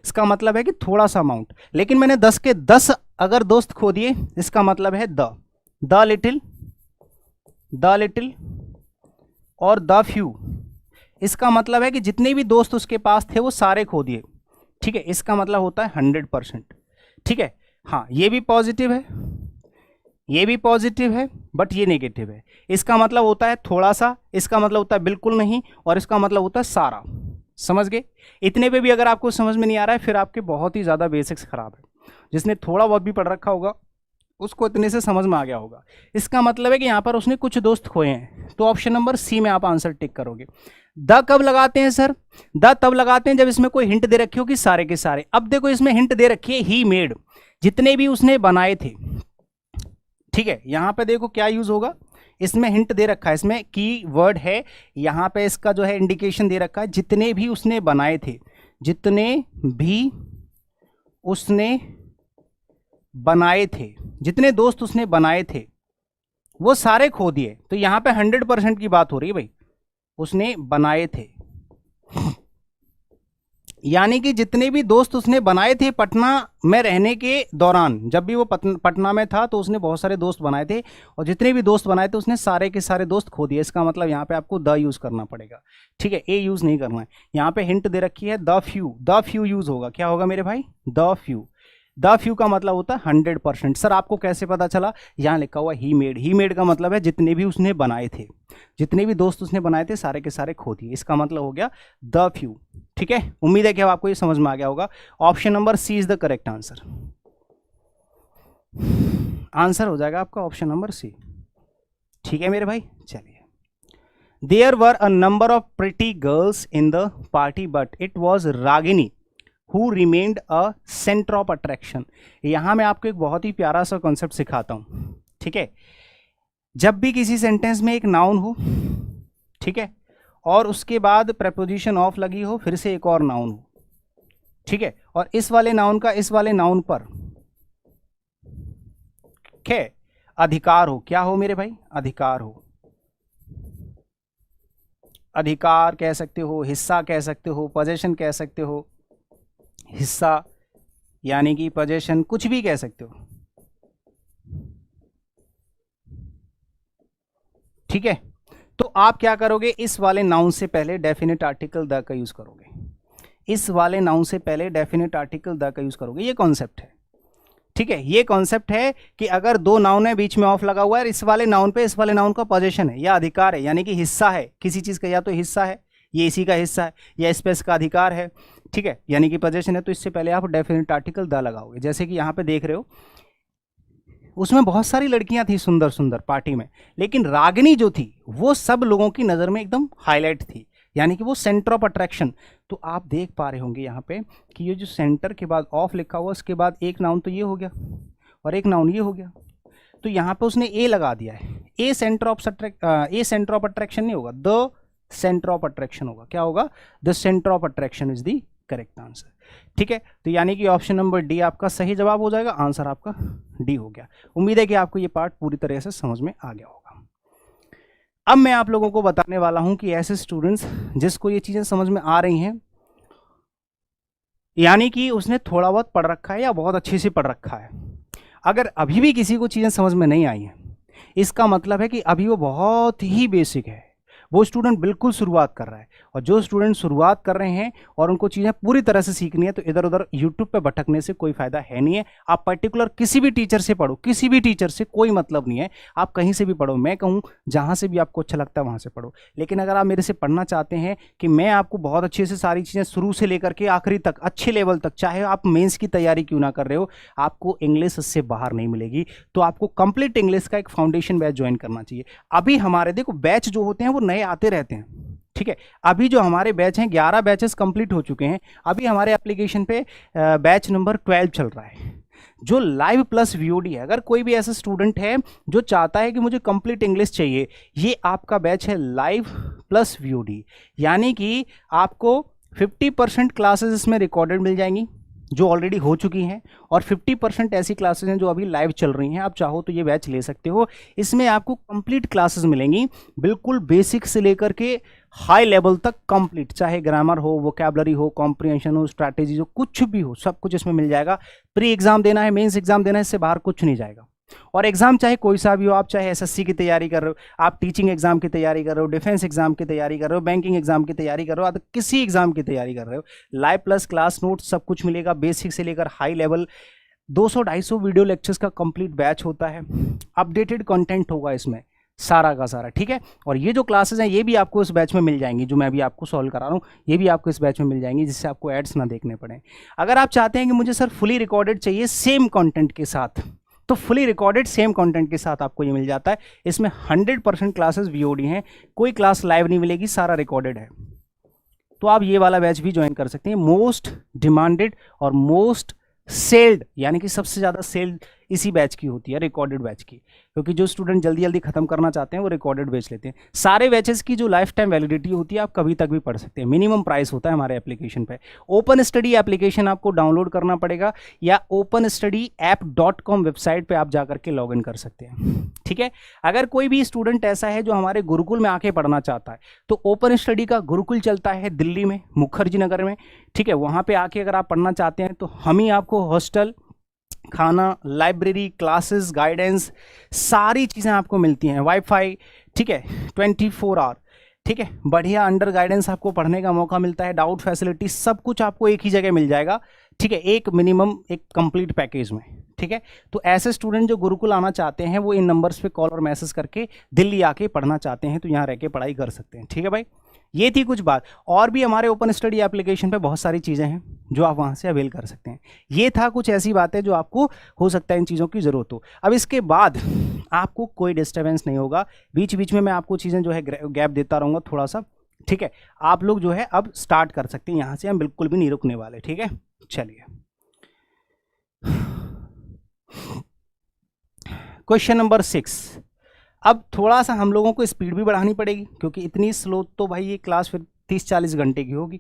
इसका मतलब है कि थोड़ा सा अमाउंट। लेकिन मैंने 10 के 10 अगर दोस्त खो दिए, इसका मतलब है द लिटिल और द फ्यू, इसका मतलब है कि जितने भी दोस्त उसके पास थे वो सारे खो दिए, ठीक है। इसका मतलब होता है 100%, ठीक है। हाँ, ये भी पॉजिटिव है, ये भी पॉजिटिव है, बट ये नेगेटिव है। इसका मतलब होता है थोड़ा सा, इसका मतलब होता है बिल्कुल नहीं, और इसका मतलब होता है सारा। समझ गए? इतने पे भी अगर आपको समझ में नहीं आ रहा है, फिर आपके बहुत ही ज़्यादा बेसिक्स खराब है। जिसने थोड़ा बहुत भी पढ़ रखा होगा उसको इतने से समझ में आ गया होगा। इसका मतलब है कि यहाँ पर उसने कुछ दोस्त खोए हैं, तो ऑप्शन नंबर सी में आप आंसर टिक करोगे। द कब लगाते हैं सर? द तब लगाते हैं जब इसमें कोई हिंट दे रखी हो कि सारे के सारे। अब देखो इसमें हिंट दे रखी है ही मेड, जितने भी उसने बनाए थे, ठीक है। यहां पे देखो क्या यूज होगा, इसमें हिंट दे रखा है, इसमें की वर्ड है, यहां पे इसका जो है इंडिकेशन दे रखा है, जितने भी उसने बनाए थे, जितने भी उसने बनाए थे, जितने दोस्त उसने बनाए थे वो सारे खो दिए। तो यहां पे 100% की बात हो रही है भाई, उसने बनाए थे, यानी कि जितने भी दोस्त उसने बनाए थे पटना में रहने के दौरान, जब भी वो पटना में था तो उसने बहुत सारे दोस्त बनाए थे, और जितने भी दोस्त बनाए थे उसने सारे के सारे दोस्त खो दिए। इसका मतलब यहाँ पे आपको द यूज करना पड़ेगा, ठीक है, ए यूज नहीं करना है। यहाँ पे हिंट दे रखी है द फ्यू यूज होगा। क्या होगा मेरे भाई? द फ्यू का मतलब होता है 100%। सर आपको कैसे पता चला? यहाँ लिखा हुआ ही मेड का मतलब है जितने भी उसने बनाए थे, जितने भी दोस्त उसने बनाए थे सारे के सारे खो दिए। इसका मतलब हो गया द फ्यू, ठीक है। उम्मीद है कि अब आपको ये समझ में आ गया होगा। Option number C is the correct answer. Answer हो जाएगा आपका ऑप्शन नंबर सी, ठीक है मेरे भाई। चलिए, there were a number of pretty girls in the party but it was Ragini who remained a center of attraction। यहां मैं आपको एक बहुत ही प्यारा सा कॉन्सेप्ट सिखाता हूं, ठीक है। जब भी किसी सेंटेंस में एक नाउन हो, ठीक है, और उसके बाद प्रेपोजिशन ऑफ लगी हो, फिर से एक और नाउन हो, ठीक है, और इस वाले नाउन का इस वाले नाउन पर क्या अधिकार हो, क्या हो मेरे भाई, अधिकार हो। अधिकार कह सकते हो, हिस्सा कह सकते हो, पोजेशन कह सकते हो, हिस्सा यानी कि पोजेशन, कुछ भी कह सकते हो। ठीक है, तो आप क्या करोगे, इस वाले नाउन से पहले डेफिनेट आर्टिकल द का यूज करोगे, इस वाले नाउन से पहले डेफिनेट आर्टिकल द का यूज करोगे। ये कॉन्सेप्ट है, ठीक है, ये कॉन्सेप्ट है कि अगर दो नाउन है, बीच में ऑफ लगा हुआ है, इस वाले नाउन पे इस वाले नाउन का पोजीशन है या अधिकार है, यानी कि हिस्सा है किसी चीज का, या तो हिस्सा है, ये इसी का हिस्सा है, या इस पे इसका अधिकार है, ठीक है, यानी कि पोजीशन है, तो इससे पहले आप डेफिनेट आर्टिकल द लगाओगे। जैसे कि यहाँ पे देख रहे हो, उसमें बहुत सारी लड़कियां थी सुंदर सुंदर पार्टी में, लेकिन रागिनी जो थी वो सब लोगों की नजर में एकदम हाईलाइट थी, यानी कि वो सेंटर ऑफ अट्रैक्शन। तो आप देख पा रहे होंगे यहाँ पे कि ये जो सेंटर के बाद ऑफ लिखा हुआ, उसके बाद एक नाउन तो ये हो गया और एक नाउन ये हो गया, तो यहाँ पे उसने ए लगा दिया है। ए सेंटर ऑफ अट्रैक्शन नहीं होगा, द सेंटर ऑफ अट्रैक्शन होगा। क्या होगा, the centre of attraction is the correct answer. ठीक है, तो यानी कि ऑप्शन नंबर डी आपका सही जवाब हो जाएगा, आंसर आपका डी हो गया। उम्मीद है कि आपको ये पार्ट पूरी तरह से समझ में आ गया होगा। अब मैं आप लोगों को बताने वाला हूं कि ऐसे स्टूडेंट्स जिसको ये चीजें समझ में आ रही हैं, यानी कि उसने थोड़ा बहुत पढ़ रखा है या बहुत अच्छे से पढ़ रखा है, अगर अभी भी किसी को चीजें समझ में नहीं आई हैं, इसका मतलब है कि अभी वो बहुत ही बेसिक है, वो स्टूडेंट बिल्कुल शुरुआत कर रहा है। और जो स्टूडेंट शुरुआत कर रहे हैं और उनको चीज़ें पूरी तरह से सीखनी है, तो इधर उधर यूट्यूब पे भटकने से कोई फायदा है नहीं है। आप पर्टिकुलर किसी भी टीचर से पढ़ो, किसी भी टीचर से कोई मतलब नहीं है, आप कहीं से भी पढ़ो। मैं कहूँ जहाँ से भी आपको अच्छा लगता है वहाँ से पढ़ो, लेकिन अगर आप मेरे से पढ़ना चाहते हैं कि मैं आपको बहुत अच्छे से सारी चीज़ें शुरू से लेकर के आखिरी तक अच्छे लेवल तक, चाहे आप मेंस की तैयारी क्यों ना कर रहे हो, आपको इंग्लिश इससे बाहर नहीं मिलेगी, तो आपको कंप्लीट इंग्लिश का एक फाउंडेशन बैच ज्वाइन करना चाहिए। अभी हमारे देखो बैच जो होते हैं वो नए आते रहते हैं, ठीक है। अभी जो हमारे बैच हैं 11 बैचेस कंप्लीट हो चुके हैं, अभी हमारे एप्लीकेशन पे बैच नंबर 12 चल रहा है जो लाइव प्लस वीओडी है। अगर कोई भी ऐसा स्टूडेंट है जो चाहता है कि मुझे कंप्लीट इंग्लिश चाहिए, ये आपका बैच है लाइव प्लस वीओडी, यानी कि आपको 50% क्लासेस इसमें रिकॉर्डेड मिल जाएंगी जो ऑलरेडी हो चुकी हैं, और 50% ऐसी क्लासेस हैं जो अभी लाइव चल रही हैं। आप चाहो तो ये बैच ले सकते हो। इसमें आपको कंप्लीट क्लासेस मिलेंगी, बिल्कुल बेसिक से लेकर के हाई लेवल तक कंप्लीट, चाहे ग्रामर हो, वोकैबुलरी हो, कॉम्प्रिहेंशन हो, स्ट्रैटेजी हो, कुछ भी हो, सब कुछ इसमें मिल जाएगा। प्री एग्जाम देना है, मेंस एग्जाम देना है, इससे बाहर कुछ नहीं जाएगा। और एग्जाम चाहे कोई सा भी हो, आप चाहे एसएससी की तैयारी कर रहे हो, आप टीचिंग एग्जाम की तैयारी कर रहे हो, डिफेंस एग्जाम की तैयारी कर रहे हो, बैंकिंग एग्जाम की तैयारी कर रहे हो, किसी एग्जाम की तैयारी कर रहे हो, लाइव प्लस क्लास नोट सब कुछ मिलेगा, बेसिक से लेकर हाई लेवल। 200-250 वीडियो लेक्चर्स का कंप्लीट बैच होता है, अपडेटेड कंटेंट होगा इसमें सारा का सारा, ठीक है। और ये जो क्लासेस हैं ये भी आपको इस बैच में मिल जाएंगी, जो मैं अभी आपको सॉल्व करा रहा हूँ, ये भी आपको इस बैच में मिल जाएंगी, जिससे आपको एड्स ना देखने पड़े। अगर आप चाहते हैं कि मुझे सर फुली रिकॉर्डेड चाहिए सेम कंटेंट के साथ, तो फुली रिकॉर्डेड सेम कंटेंट के साथ आपको ये मिल जाता है। इसमें 100% क्लासेस वीओडी हैं, कोई क्लास लाइव नहीं मिलेगी, सारा रिकॉर्डेड है। तो आप ये वाला बैच भी ज्वाइन कर सकते हैं। मोस्ट डिमांडेड और मोस्ट सेल्ड, यानी कि सबसे ज़्यादा सेल्ड इसी बैच की होती है, रिकॉर्डेड बैच की, क्योंकि जो स्टूडेंट जल्दी जल्दी खत्म करना चाहते हैं वो रिकॉर्डेड बैच लेते हैं। सारे बैचेस की जो लाइफ टाइम वैलिडिटी होती है, आप कभी तक भी पढ़ सकते हैं। मिनिमम प्राइस होता है हमारे एप्लीकेशन पे। ओपन स्टडी एप्लीकेशन आपको डाउनलोड करना पड़ेगा, या openstudyApp.com वेबसाइट पे आप जाकर के लॉग इन कर सकते हैं, ठीक है। अगर कोई भी स्टूडेंट ऐसा है जो हमारे गुरुकुल में आके पढ़ना चाहता है, तो ओपन स्टडी का गुरुकुल चलता है दिल्ली में, मुखर्जी नगर में, ठीक है। वहाँ पे आके अगर आप पढ़ना चाहते हैं तो हम ही आपको हॉस्टल, खाना, लाइब्रेरी, क्लासेस, गाइडेंस, सारी चीज़ें आपको मिलती हैं, वाईफाई, ठीक है, 24 आवर, ठीक है। बढ़िया अंडर गाइडेंस आपको पढ़ने का मौका मिलता है, डाउट फैसिलिटी सब कुछ आपको एक ही जगह मिल जाएगा, ठीक है, एक मिनिमम एक कंप्लीट पैकेज में, ठीक है। तो ऐसे स्टूडेंट जो गुरुकुल आना चाहते हैं वो इन नंबर्स पे कॉल और मैसेज करके दिल्ली आके पढ़ना चाहते हैं तो यहाँ रह के पढ़ाई कर सकते हैं, ठीक है भाई। ये थी कुछ बात, और भी हमारे ओपन स्टडी एप्लीकेशन पे बहुत सारी चीज़ें हैं जो आप वहाँ से अवेल कर सकते हैं। ये था कुछ ऐसी बातें जो आपको हो सकता है इन चीज़ों की ज़रूरत हो। अब इसके बाद आपको कोई डिस्टर्बेंस नहीं होगा, बीच बीच में मैं आपको चीज़ें जो है गैप देता रहूँगा थोड़ा सा, ठीक है। आप लोग जो है अब स्टार्ट कर सकते हैं, यहाँ से हम बिल्कुल भी नहीं रुकने वाले, ठीक है। चलिए क्वेश्चन नंबर 6। अब थोड़ा सा हम लोगों को स्पीड भी बढ़ानी पड़ेगी, क्योंकि इतनी स्लो तो भाई ये क्लास फिर 30-40 घंटे की होगी।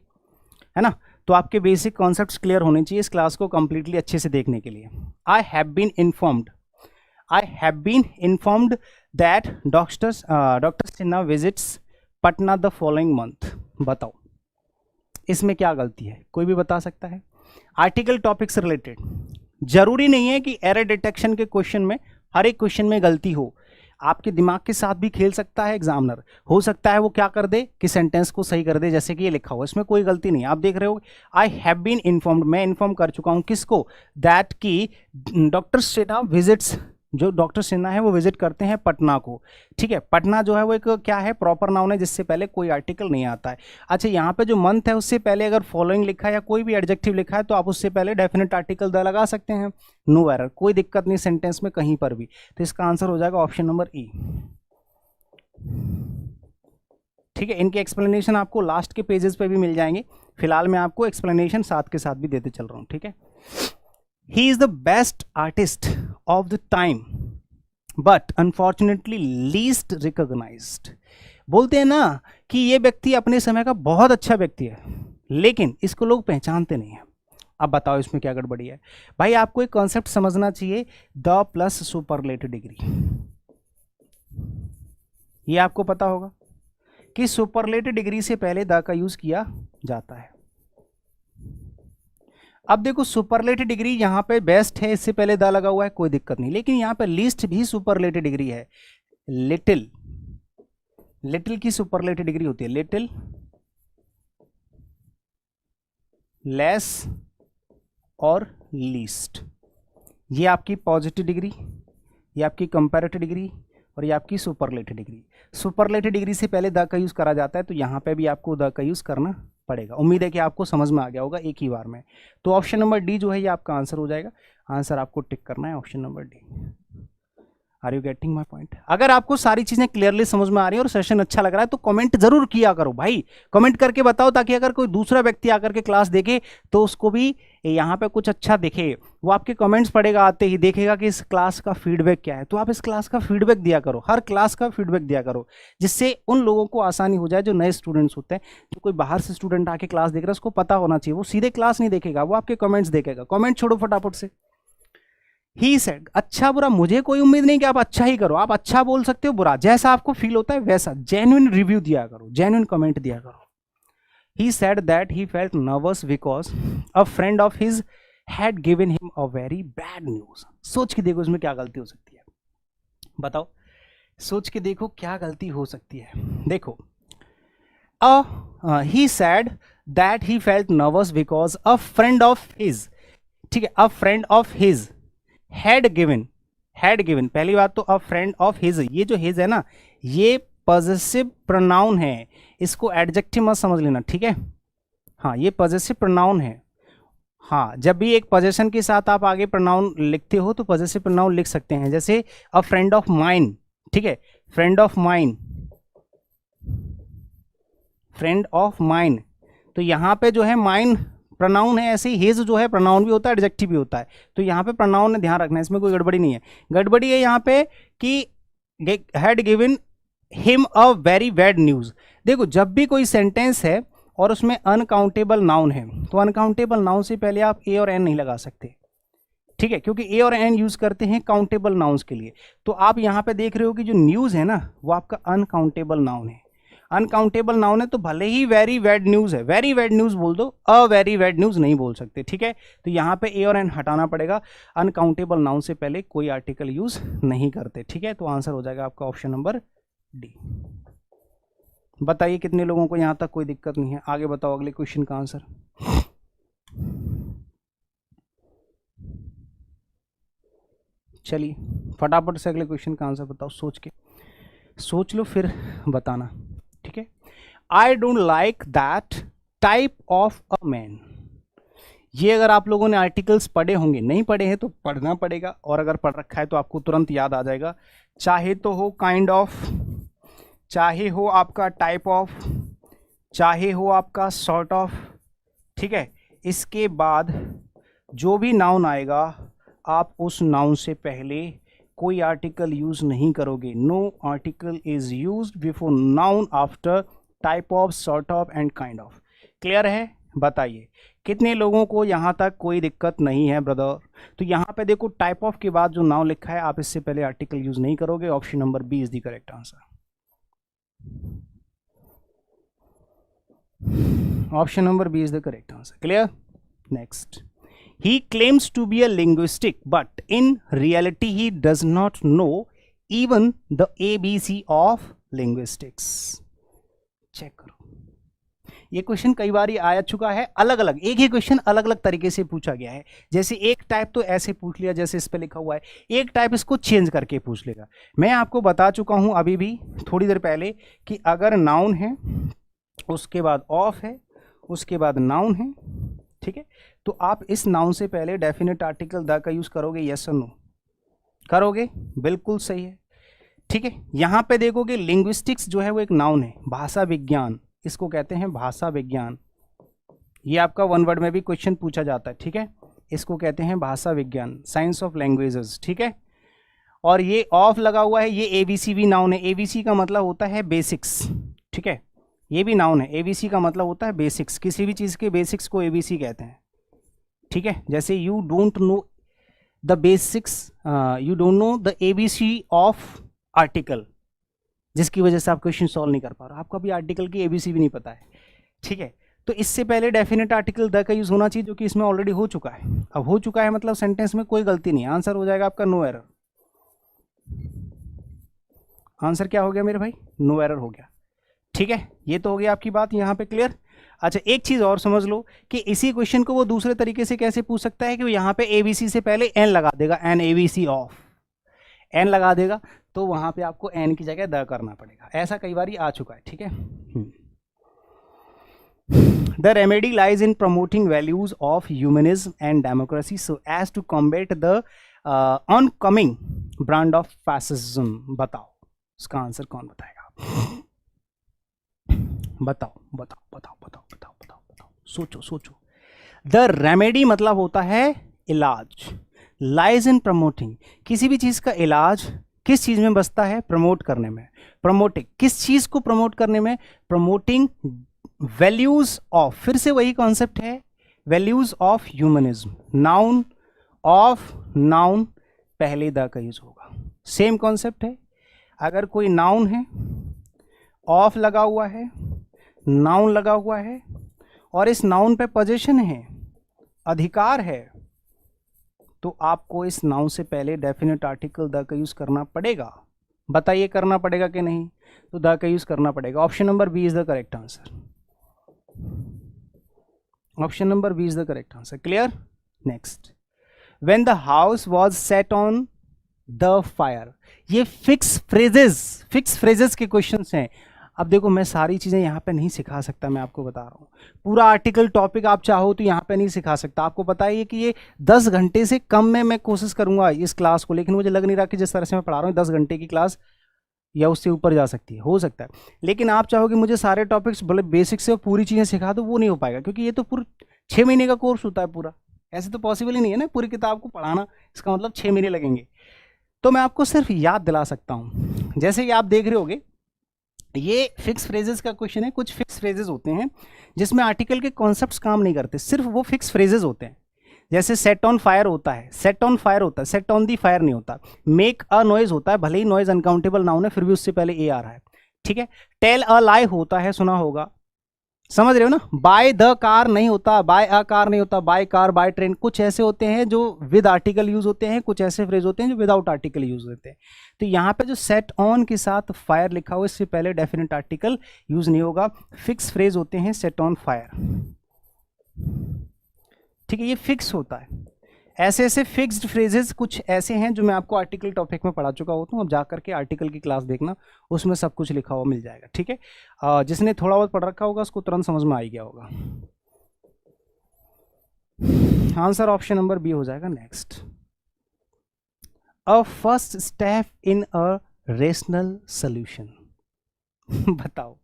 है ना। तो आपके बेसिक कॉन्सेप्ट्स क्लियर होने चाहिए इस क्लास को कंप्लीटली अच्छे से देखने के लिए। I have been informed that doctor Sinha visits Patna the following month. बताओ इसमें क्या गलती है, कोई भी बता सकता है। आर्टिकल टॉपिक से रिलेटेड, जरूरी नहीं है कि एरर डिटेक्शन के क्वेश्चन में हर एक क्वेश्चन में गलती हो, आपके दिमाग के साथ भी खेल सकता है एग्जामिनर। हो सकता है वो क्या कर दे कि सेंटेंस को सही कर दे, जैसे कि ये लिखा हुआ, इसमें कोई गलती नहीं है। आप देख रहे हो आई हैव बीन इन्फॉर्म्ड, मैं इन्फॉर्म कर चुका हूं किसको, दैट की डॉक्टर सिन्हा विजिट्स, जो डॉक्टर सिन्हा है वो विजिट करते हैं पटना को। ठीक है, पटना जो है वो एक क्या है, प्रॉपर नाउन है जिससे पहले कोई आर्टिकल नहीं आता है। अच्छा, यहाँ पे जो मंथ है उससे पहले अगर फॉलोइंग लिखा है या कोई भी एडजेक्टिव लिखा है तो आप उससे पहले डेफिनेट आर्टिकल द लगा सकते हैं, नो एरर, कोई दिक्कत नहीं सेंटेंस में कहीं पर भी। तो इसका आंसर हो जाएगा ऑप्शन नंबर ई। ठीक है, इनके एक्सप्लेनेशन आपको लास्ट के पेजेस पे भी मिल जाएंगे, फिलहाल मैं आपको एक्सप्लेनेशन साथ के साथ भी देते चल रहा हूं। ठीक है, he is the best artist of the time but unfortunately least recognized। बोलते हैं ना कि ये व्यक्ति अपने समय का बहुत अच्छा व्यक्ति है लेकिन इसको लोग पहचानते नहीं है। अब बताओ इसमें क्या गड़बड़ी है। भाई आपको एक कॉन्सेप्ट समझना चाहिए, द प्लस सुपरलेटिव डिग्री। ये आपको पता होगा कि सुपरलेटिव डिग्री से पहले द का यूज किया जाता है। अब देखो सुपरलेटिव डिग्री यहाँ पे बेस्ट है, इससे पहले द लगा हुआ है, कोई दिक्कत नहीं, लेकिन यहाँ पे लीस्ट भी सुपरलेटिव डिग्री है। लिटिल, लिटिल की सुपरलेटिव डिग्री होती है लिटिल, लेस और लीस्ट। ये आपकी पॉजिटिव डिग्री, ये आपकी कंपैरेटिव डिग्री और ये आपकी सुपरलेटिव डिग्री। सुपरलेटिव डिग्री से पहले द का यूज करा जाता है तो यहाँ पे भी आपको द का यूज करना पड़ेगा। उम्मीद है कि आपको समझ में आ गया होगा एक ही बार में। तो ऑप्शन नंबर डी जो है ये आपका आंसर हो जाएगा। आंसर आपको टिक करना है option number D. Are you getting my point? अगर आपको सारी चीजें क्लियरली समझ में आ रही है और सेशन अच्छा लग रहा है तो कमेंट जरूर किया करो भाई, कमेंट करके बताओ ताकि अगर कोई दूसरा व्यक्ति आकर के क्लास देखे तो उसको भी यहाँ पे कुछ अच्छा दिखे। वो आपके कमेंट्स पढ़ेगा, आते ही देखेगा कि इस क्लास का फीडबैक क्या है। तो आप इस क्लास का फीडबैक दिया करो, हर क्लास का फीडबैक दिया करो, जिससे उन लोगों को आसानी हो जाए जो नए स्टूडेंट्स होते हैं। जो कोई बाहर से स्टूडेंट आके क्लास देख रहा है उसको पता होना चाहिए, वो सीधे क्लास नहीं देखेगा, वो आपके कमेंट्स देखेगा। कमेंट छोड़ो फटाफट से। ही सेड, अच्छा बुरा मुझे कोई उम्मीद नहीं कि आप अच्छा ही करो, आप अच्छा बोल सकते हो, बुरा जैसा आपको फील होता है वैसा। जेन्युइन रिव्यू दिया करो, जेन्युइन कमेंट दिया करो। He said that he felt nervous because a friend of his had given him a very bad news। सोच के देखो इसमें क्या गलती हो सकती है, बताओ, सोच के देखो क्या गलती हो सकती है। देखो, he said that he felt nervous because a friend of his, ठीक है, a friend of his had given, पहली बात तो a friend of his, ये जो his है ना ये पॉजेसिव प्रोनाउन है, इसको एडजेक्टिव मत समझ लेना, ठीक है। हाँ, ये पॉजेसिव प्रोनाउन है। हाँ, जब भी एक पोजेशन के साथ आप आगे प्रोनाउन लिखते हो तो पॉजेसिव प्रोनाउन लिख सकते हैं, जैसे अ फ्रेंड ऑफ माइन, ठीक है, friend of mine, friend of mine. तो यहाँ पे जो है माइन प्रोनाउन है, ऐसे ही हिज जो है प्रोनाउन भी होता है एडजेक्टिव भी होता है। तो यहाँ पे प्रोनाउन ने ध्यान रखना है, इसमें कोई गड़बड़ी नहीं है। गड़बड़ी है यहाँ पे कि had given him a very bad news. देखो, जब भी कोई सेंटेंस है और उसमें अनकाउंटेबल नाउन है तो अनकाउंटेबल नाउन से पहले आप ए और एन नहीं लगा सकते, ठीक है, क्योंकि ए और एन यूज करते हैं काउंटेबल नाउन्स के लिए। तो आप यहाँ पे देख रहे हो कि जो न्यूज है ना वो आपका अनकाउंटेबल नाउन है। अनकाउंटेबल नाउन है तो भले ही वेरी बैड न्यूज है, वेरी बैड न्यूज बोल दो, अ वेरी बैड न्यूज नहीं बोल सकते, ठीक है। तो यहाँ पे ए और एन हटाना पड़ेगा, अनकाउंटेबल नाउन से पहले कोई आर्टिकल यूज नहीं करते, ठीक है। तो आंसर हो जाएगा आपका ऑप्शन नंबर डी। बताइए कितने लोगों को यहां तक कोई दिक्कत नहीं है? आगे बताओ अगले क्वेश्चन का आंसर। चलिए फटाफट से अगले क्वेश्चन का आंसर बताओ, सोच लो फिर बताना, ठीक है। I don't like that type of a man. ये अगर आप लोगों ने आर्टिकल्स पढ़े होंगे, नहीं पढ़े हैं तो पढ़ना पड़ेगा, और अगर पढ़ रखा है तो आपको तुरंत याद आ जाएगा। चाहे तो हो काइंड ऑफ, चाहे हो आपका टाइप ऑफ, चाहे हो आपका सॉर्ट ऑफ, ठीक है। इसके बाद जो भी नाउन आएगा आप उस नाउन से पहले कोई आर्टिकल यूज नहीं करोगे। No article is used before noun after type of, sort of and kind of. Clear है? बताइए कितने लोगों को यहाँ तक कोई दिक्कत नहीं है ब्रदर? तो यहाँ पे देखो टाइप ऑफ के बाद जो नाउन लिखा है आप इससे पहले आर्टिकल यूज नहीं करोगे। Option number B is the correct answer. Option number B is the correct answer. Clear? Next, he claims to be a linguistic but in reality he does not know even the ABC of linguistics। Check करो, ये question कई बार आ चुका है, अलग अलग एक ही question अलग अलग तरीके से पूछा गया है। जैसे एक टाइप तो ऐसे पूछ लिया जैसे इस पे लिखा हुआ है, एक टाइप इसको चेंज करके पूछ लेगा। मैं आपको बता चुका हूं अभी भी थोड़ी देर पहले कि अगर नाउन है उसके बाद ऑफ है उसके बाद नाउन है, ठीक है, तो आप इस नाउन से पहले डेफिनेट आर्टिकल द का यूज करोगे, यस और नो? करोगे, बिल्कुल सही है, ठीक है। यहां पे देखोगे लिंग्विस्टिक्स जो है वो एक नाउन है, भाषा विज्ञान, इसको कहते हैं भाषा विज्ञान। ये आपका वन वर्ड में भी क्वेश्चन पूछा जाता है, ठीक है, इसको कहते हैं भाषा विज्ञान, साइंस ऑफ लैंग्वेजेस, ठीक है। और ये ऑफ लगा हुआ है, ये एबीसी भी नाउन है। एबीसी का मतलब होता है बेसिक्स, ठीक है, ये भी नाउन है। एबीसी का मतलब होता है बेसिक्स, किसी भी चीज के बेसिक्स को एबीसी कहते हैं, ठीक है। जैसे you don't know the basics, you don't know the ABC of article, जिसकी वजह से आप क्वेश्चन सॉल्व नहीं कर पा रहे, आपको अभी आर्टिकल की एबीसी भी नहीं पता है, ठीक है। तो इससे पहले डेफिनेट आर्टिकल द का यूज होना चाहिए, जो कि इसमें ऑलरेडी हो चुका है। अब हो चुका है मतलब सेंटेंस में कोई गलती नहीं है, आंसर हो जाएगा आपका नो एरर। आंसर क्या हो गया मेरे भाई? नो एरर हो गया, ठीक है। ये तो हो गया आपकी बात यहाँ पे क्लियर। अच्छा, एक चीज और समझ लो कि इसी क्वेश्चन को वो दूसरे तरीके से कैसे पूछ सकता है कि वो यहाँ पे एबीसी से पहले एन लगा देगा, एन एबीसी ऑफ, एन लगा देगा, तो वहां पे आपको एन की जगह द करना पड़ेगा। ऐसा कई बार आ चुका है, ठीक है। The remedy lies in promoting values of humanism and democracy so as to combat the oncoming brand of fascism. बताओ इसका आंसर कौन बताएगा? बताओ बताओ बताओ बताओ बताओ बताओ बताओ, सोचो सोचो। द रेमेडी मतलब होता है इलाज, लाइज इन प्रमोटिंग, किसी भी चीज का इलाज किस चीज में बसता है? प्रमोट करने में। प्रमोटिंग, किस चीज को प्रमोट करने में? प्रमोटिंग वैल्यूज ऑफ, फिर से वही कॉन्सेप्ट है, values of humanism. Noun of, noun पहले द का यूज होगा, सेम कॉन्सेप्ट है। अगर कोई नाउन है, ऑफ लगा हुआ है, नाउन लगा हुआ है, और इस नाउन पे पोजीशन है, अधिकार है, तो आपको इस नाउन से पहले डेफिनेट आर्टिकल द का यूज करना पड़ेगा। बताइए करना पड़ेगा कि नहीं? तो द का यूज करना पड़ेगा। Option number B is the correct answer. Option number B is the correct answer. Clear? Next, when the house was set on the fire, ये फिक्स फ्रेजेस के क्वेश्चंस हैं। अब देखो मैं सारी चीजें यहाँ पे नहीं सिखा सकता, मैं आपको बता रहा हूँ, पूरा आर्टिकल टॉपिक आप चाहो तो यहाँ पे नहीं सिखा सकता। आपको पता है कि ये 10 घंटे से कम में मैं कोशिश करूंगा इस क्लास को, लेकिन मुझे लग नहीं रहा कि जिस तरह से मैं पढ़ा रहा हूँ 10 घंटे की क्लास या उससे ऊपर जा सकती है, हो सकता है। लेकिन आप चाहोगे मुझे सारे टॉपिक्स बोले बेसिक से पूरी चीजें सिखा दो, वो नहीं हो पाएगा, क्योंकि ये तो पूरा 6 महीने का कोर्स होता है पूरा, ऐसे तो पॉसिबल ही नहीं है ना पूरी किताब को पढ़ाना, इसका मतलब 6 महीने लगेंगे। तो मैं आपको सिर्फ याद दिला सकता हूँ, जैसे कि आप देख रहे होगे ये फिक्स फ्रेजेस का क्वेश्चन है। कुछ फिक्स फ्रेजेस होते हैं जिसमें आर्टिकल के कॉन्सेप्ट्स काम नहीं करते, सिर्फ वो फिक्स फ्रेजेस होते हैं। जैसे सेट ऑन फायर होता है, सेट ऑन फायर होता है, सेट ऑन दी फायर नहीं होता। मेक अ नॉइज होता है, भले ही नॉइज अनकाउंटेबल नाउन है फिर भी उससे पहले ए आ रहा है, ठीक है। टेल अ लाई होता है, सुना होगा, समझ रहे हो ना। बाय द कार नहीं होता, बाय अ कार नहीं होता, बाय कार, बाय ट्रेन। कुछ ऐसे होते हैं जो विद आर्टिकल यूज होते हैं, कुछ ऐसे फ्रेज होते हैं जो विदाउट आर्टिकल यूज होते हैं। तो यहाँ पे जो सेट ऑन के साथ फायर लिखा हुआ, इससे पहले डेफिनेट आर्टिकल यूज नहीं होगा, फिक्स फ्रेज होते हैं सेट ऑन फायर, ठीक है, ये फिक्स होता है। ऐसे ऐसे फिक्स्ड फ्रेजेस कुछ ऐसे हैं जो मैं आपको आर्टिकल टॉपिक में पढ़ा चुका होता हूँ। अब जाकर के आर्टिकल की क्लास देखना, उसमें सब कुछ लिखा हुआ मिल जाएगा, ठीक है। जिसने थोड़ा बहुत पढ़ रखा होगा उसको तुरंत समझ में आ ही गया होगा। आंसर ऑप्शन नंबर बी हो जाएगा। Next, a first step in a rational solution. बताओ,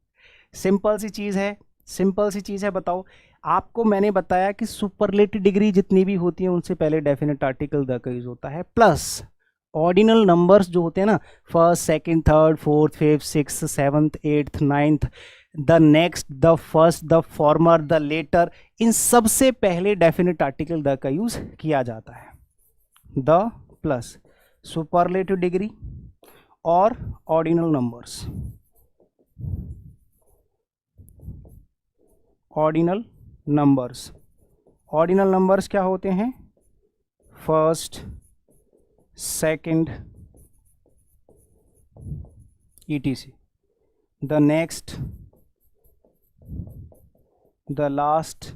सिंपल सी चीज है, सिंपल सी चीज है। बताओ, आपको मैंने बताया कि सुपरलेटिव डिग्री जितनी भी होती है उनसे पहले डेफिनेट आर्टिकल द का यूज होता है, प्लस ऑर्डिनल नंबर्स जो होते हैं ना, first, second, third, fourth, fifth, sixth, seventh, eighth, ninth, the next, the first, the former, the latter, इन सबसे पहले डेफिनेट आर्टिकल द का यूज किया जाता है। द प्लस सुपरलेटिव डिग्री और ordinal numbers. Ordinal numbers, ordinal numbers क्या होते हैं? First, second, ETC, the next, the last,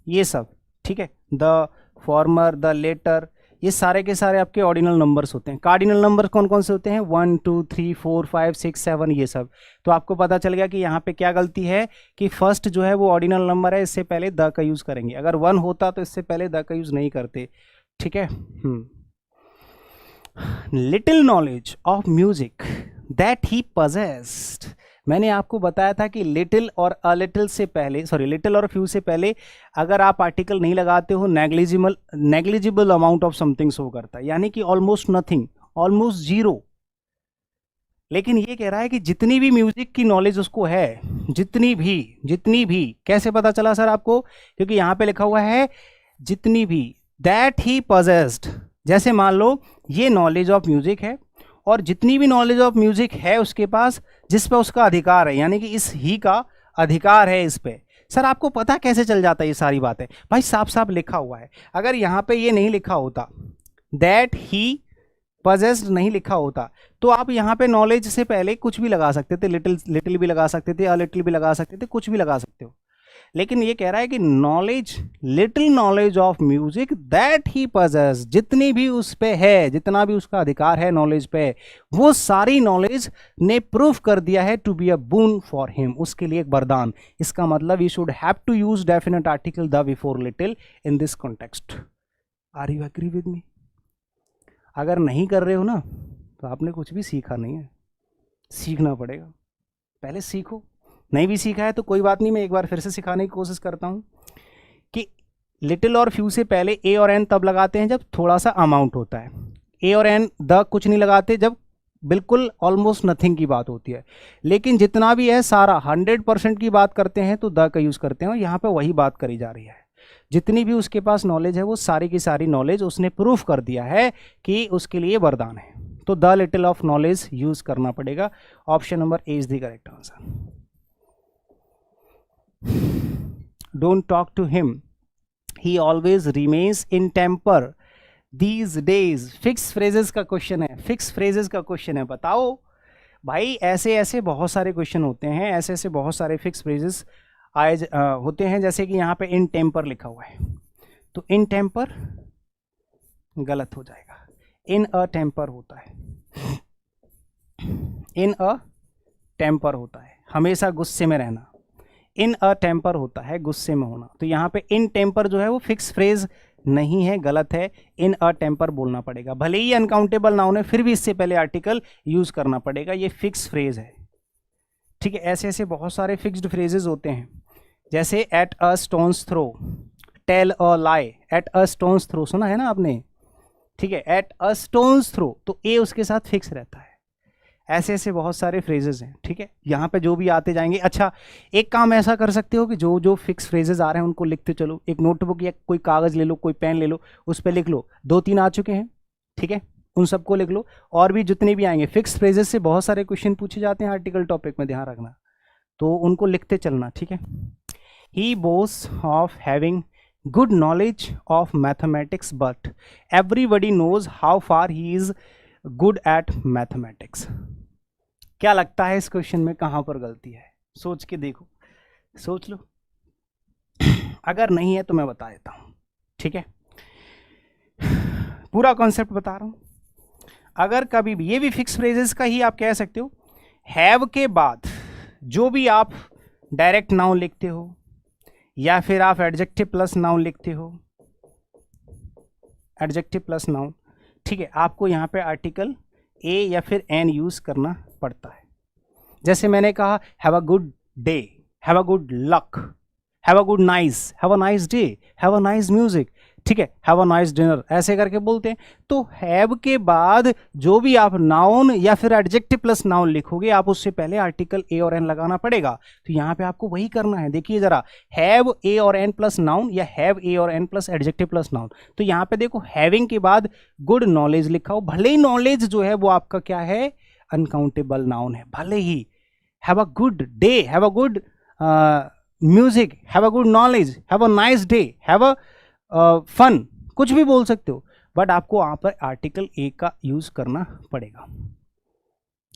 ये सब, ठीक है। द फॉर्मर, द लेटर, ये सारे के सारे आपके ऑर्डिनल नंबर्स होते हैं। कार्डिनल नंबर कौन कौन से होते हैं? 1 2 3 4 5 6 7, ये सब। तो आपको पता चल गया कि यहाँ पे क्या गलती है कि फर्स्ट जो है वो ऑर्डिनल नंबर है, इससे पहले द का यूज करेंगे। अगर 1 होता तो इससे पहले द का यूज नहीं करते, ठीक है। Little knowledge of music that he possessed, मैंने आपको बताया था कि लिटिल और अ लिटिल से पहले, सॉरी लिटिल और फ्यू से पहले अगर आप आर्टिकल नहीं लगाते हो, negligible amount of something show करता है, यानी कि ऑलमोस्ट नथिंग, ऑलमोस्ट जीरो। लेकिन ये कह रहा है कि जितनी भी म्यूजिक की नॉलेज उसको है, जितनी भी, कैसे पता चला सर आपको? क्योंकि यहां पे लिखा हुआ है जितनी भी, दैट ही पजेस्ड। जैसे मान लो ये नॉलेज ऑफ म्यूजिक है और जितनी भी नॉलेज ऑफ म्यूजिक है उसके पास, जिस पे उसका अधिकार है, यानी कि इस ही का अधिकार है इस पे। सर आपको पता कैसे चल जाता है ये सारी बातें? भाई साफ साफ लिखा हुआ है। अगर यहाँ पे ये नहीं लिखा होता, दैट ही पजेस्ड नहीं लिखा होता, तो आप यहाँ पे नॉलेज से पहले कुछ भी लगा सकते थे, लिटिल भी लगा सकते थे, अ लिटिल भी लगा सकते थे, कुछ भी लगा सकते हो। लेकिन ये कह रहा है कि knowledge, little knowledge of music that he possess, जितनी भी उस पे है, जितना भी उसका अधिकार है नॉलेज पे, वो सारी नॉलेज ने प्रूफ कर दिया है to be a boon for him, उसके लिए एक वरदान। इसका मतलब you should have to use definite article the before little in this context. Are you agree with me? अगर नहीं कर रहे हो ना तो आपने कुछ भी सीखा नहीं है, सीखना पड़ेगा, पहले सीखो। नहीं भी सीखा है तो कोई बात नहीं, मैं एक बार फिर से सिखाने की कोशिश करता हूं कि लिटिल और फ्यू से पहले ए और एन तब लगाते हैं जब थोड़ा सा अमाउंट होता है। ए और एन द कुछ नहीं लगाते जब बिल्कुल ऑलमोस्ट नथिंग की बात होती है। लेकिन जितना भी है सारा 100% की बात करते हैं तो द का यूज करते हैं, और यहाँ पे वही बात करी जा रही है। जितनी भी उसके पास नॉलेज है वो सारी की सारी नॉलेज उसने प्रूफ कर दिया है कि उसके लिए वरदान है, तो the little of knowledge use करना पड़ेगा। Option number A is the correct answer. Don't talk to him, he always remains in temper these days। Fix phrases का क्वेश्चन है, फिक्स फ्रेजेस का क्वेश्चन है। बताओ भाई, ऐसे ऐसे बहुत सारे क्वेश्चन होते हैं, ऐसे ऐसे बहुत सारे फिक्स फ्रेजेस आए होते हैं। जैसे कि यहाँ पे इन टेम्पर लिखा हुआ है, तो इन टेम्पर गलत हो जाएगा, इन अ टेम्पर होता है, इन अ टेम्पर होता है हमेशा गुस्से में रहना, इन अ टेम्पर होता है गुस्से में होना। तो यहाँ पे इन टेम्पर जो है वो फिक्स फ्रेज नहीं है, गलत है, इन अ टेम्पर बोलना पड़ेगा। भले ही अनकाउंटेबल नाउन है फिर भी इससे पहले आर्टिकल यूज करना पड़ेगा, ये फिक्स फ्रेज है, ठीक है। ऐसे ऐसे बहुत सारे फिक्स्ड फ्रेजेस होते हैं, जैसे at a stone's throw, tell a lie, at a stone's throw सुना है ना आपने, ठीक है। एट अ स्टोन्स थ्रो, तो ए उसके साथ फिक्स रहता है। ऐसे ऐसे बहुत सारे फ्रेजेस हैं, ठीक है। यहाँ पे जो भी आते जाएंगे। अच्छा, एक काम ऐसा कर सकते हो कि जो जो फिक्स फ्रेजेस आ रहे हैं उनको लिखते चलो। एक नोटबुक या कोई कागज ले लो, कोई पेन ले लो, उस पर लिख लो। 2-3 आ चुके हैं, ठीक है, उन सबको लिख लो। और भी जितने भी आएंगे फिक्स फ्रेजेस से बहुत सारे क्वेश्चन पूछे जाते हैं आर्टिकल टॉपिक में, ध्यान रखना, तो उनको लिखते चलना, ठीक है। He boast of having good knowledge of mathematics but everybody knows how far he is good at mathematics. क्या लगता है इस क्वेश्चन में कहां पर गलती है? सोच के देखो, सोच लो। अगर नहीं है तो मैं बता देता हूं, ठीक है, पूरा कॉन्सेप्ट बता रहा हूं। अगर कभी भी, ये भी फिक्स फ्रेजेस का ही आप कह सकते हो, हैव के बाद जो भी आप डायरेक्ट नाउन लिखते हो या फिर आप एडजेक्टिव प्लस नाउन लिखते हो, एडजेक्टिव प्लस नाउन, ठीक है, आपको यहाँ पे आर्टिकल ए या फिर एन यूज करना पड़ता है। जैसे मैंने कहा, have a good day, have a good luck, have a good nice, have a nice day, have a nice music, ठीक है, हैव अ नाइस डिनर ऐसे करके बोलते हैं। तो हैव के बाद जो भी आप नाउन या फिर एडजेक्टिव प्लस नाउन लिखोगे, आप उससे पहले आर्टिकल ए और एन लगाना पड़ेगा। तो यहां पे आपको वही करना है। देखिए जरा, हैव ए और एन प्लस नाउन या हैव ए और an plus adjective plus noun. तो यहां पे देखो हैविंग के बाद गुड नॉलेज लिखा हो, भले ही नॉलेज जो है वो आपका क्या है, अनकाउंटेबल नाउन है, भले ही। Have a good day, have a good music, have a good knowledge, have a nice day, have a fun, कुछ भी बोल सकते हो, बट आपको वहां पर आर्टिकल ए का यूज करना पड़ेगा।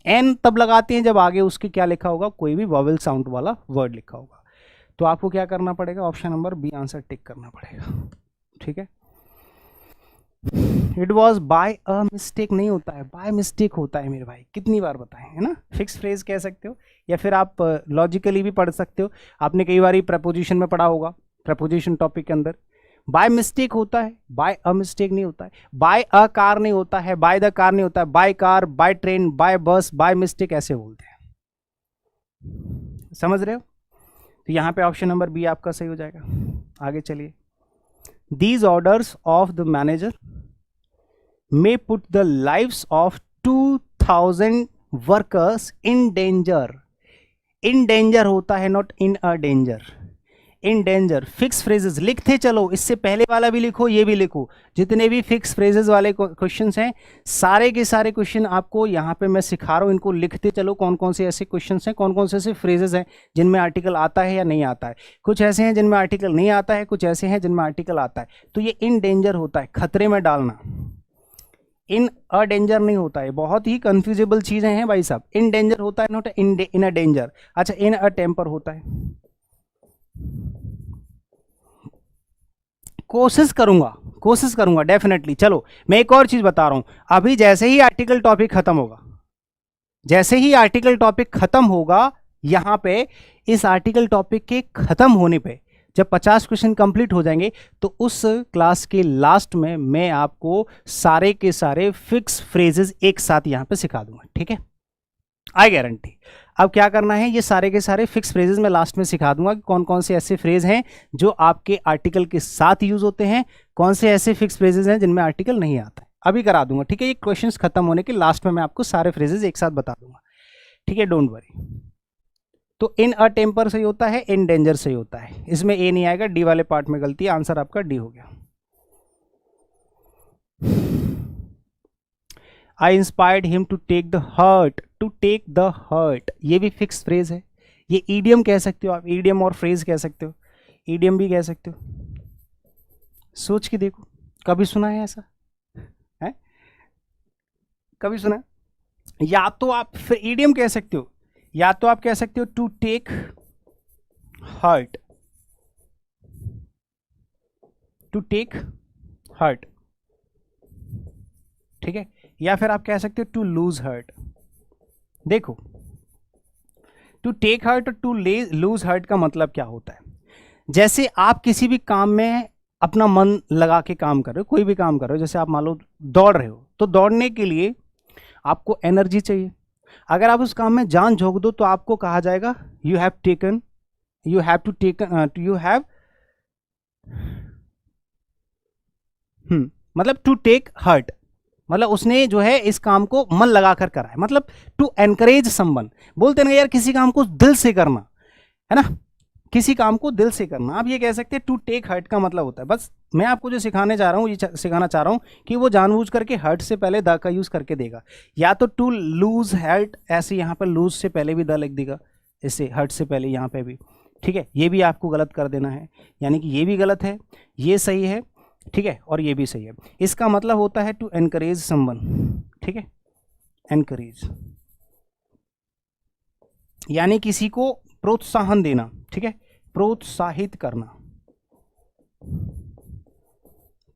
एन तब लगाते हैं जब आगे उसके क्या लिखा होगा, कोई भी वॉवेल साउंड वाला वर्ड लिखा होगा। तो आपको क्या करना पड़ेगा, option number B answer tick करना पड़ेगा। ठीक है, it was by a mistake नहीं होता है, बाय मिस्टेक होता है मेरे भाई, कितनी बार बताएं, है ना। फिक्स फ्रेज कह सकते हो या फिर आप लॉजिकली भी पढ़ सकते हो। आपने कई बार प्रपोजिशन में पढ़ा होगा, प्रपोजिशन टॉपिक के अंदर बाय मिस्टेक होता है, बाय अ मिस्टेक नहीं होता है, बाय अ कार नहीं होता है, बाय द कार नहीं होता है, by car, by train, by bus, by mistake ऐसे बोलते हैं। समझ रहे हो। तो यहां पे ऑप्शन नंबर बी आपका सही हो जाएगा। आगे चलिए, these orders of the manager may put the lives of 2000 workers in danger। in danger होता है, not in a danger, in danger। Fix phrases लिखते चलो, इससे पहले वाला भी लिखो, ये भी लिखो, जितने भी फिक्स फ्रेजेस वाले क्वेश्चंस हैं, सारे के सारे क्वेश्चन आपको यहाँ पे मैं सिखा रहा हूँ, इनको लिखते चलो। कौन कौन से ऐसे क्वेश्चंस हैं, कौन कौन से ऐसे फ्रेजेस हैं जिनमें आर्टिकल आता है या नहीं आता है। कुछ ऐसे हैं जिनमें आर्टिकल नहीं आता है, कुछ ऐसे हैं जिनमें आर्टिकल आता है। तो ये इन डेंजर होता है, खतरे में डालना, इन अ डेंजर नहीं होता है। बहुत ही कंफ्यूजेबल चीजें हैं भाई साहब। इन डेंजर होता है, नॉट इन अ डेंजर। अच्छा, इन अ टेम्पर होता है। कोशिश करूंगा डेफिनेटली। चलो मैं एक और चीज बता रहा हूं, अभी जैसे ही आर्टिकल टॉपिक खत्म होगा, जैसे ही आर्टिकल टॉपिक खत्म होगा, यहां पे इस आर्टिकल टॉपिक के खत्म होने पे जब 50 क्वेश्चन कंप्लीट हो जाएंगे, तो उस क्लास के लास्ट में मैं आपको सारे के सारे फिक्स फ्रेजेस एक साथ यहां पे सिखा दूंगा। ठीक है, आई गारंटी। अब क्या करना है, ये सारे के सारे फिक्स फ्रेजेस मैं लास्ट में सिखा दूंगा कि कौन कौन से ऐसे फ्रेज हैं जो आपके आर्टिकल के साथ यूज होते हैं, कौन से ऐसे फिक्स फ्रेजेस हैं जिनमें आर्टिकल नहीं आता है। अभी करा दूंगा, ठीक है। ये क्वेश्चंस खत्म होने के लास्ट में मैं आपको सारे फ्रेजेस एक साथ बता दूंगा, ठीक है, डोंट वरी। तो इन अ टेम्पर सही होता है, इन डेंजर सही होता है, इसमें ए नहीं आएगा, डी वाले पार्ट में गलती है, आंसर आपका डी हो गया। I inspired him to take the heart, to take the heart, ये भी फिक्स फ्रेज है। ये ईडियम कह सकते हो आप, ईडियम और फ्रेज कह सकते हो, ईडियम भी कह सकते हो। सोच के देखो, कभी सुना है ऐसा, है कभी सुना है? या तो आप फिर ईडियम कह सकते हो, या तो आप कह सकते हो to take heart, to take heart, ठीक है, या फिर आप कह सकते हो टू लूज हर्ट। देखो, टू टेक हर्ट और टू लूज हर्ट का मतलब क्या होता है, जैसे आप किसी भी काम में अपना मन लगा के काम कर रहे हो, कोई भी काम कर रहे हो, जैसे आप मान लो दौड़ रहे हो, तो दौड़ने के लिए आपको एनर्जी चाहिए। अगर आप उस काम में जान झोंक दो तो आपको कहा जाएगा you have taken, you have to taken, you have, मतलब टू टेक हर्ट, मतलब उसने जो है इस काम को मन लगाकर करा है, मतलब टू एनकरेज समवन। बोलते ना यार, किसी काम को दिल से करना, है ना, किसी काम को दिल से करना। आप ये कह सकते हैं टू टेक हर्ट का मतलब होता है, बस मैं आपको जो सिखाने जा रहा हूँ, ये सिखाना चाह रहा हूँ कि वो जानबूझ करके हर्ट से पहले द का यूज करके देगा, या तो टू लूज हर्ट, ऐसे यहाँ पर लूज से पहले भी द लिख देगा, इससे हर्ट से पहले यहाँ पे भी, ठीक है। ये भी आपको गलत कर देना है, यानी कि ये भी गलत है, ये सही है, ठीक है, और ये भी सही है। इसका मतलब होता है टू एनकरेज समवन, ठीक है, एनकरेज यानी किसी को प्रोत्साहन देना, ठीक है, प्रोत्साहित करना,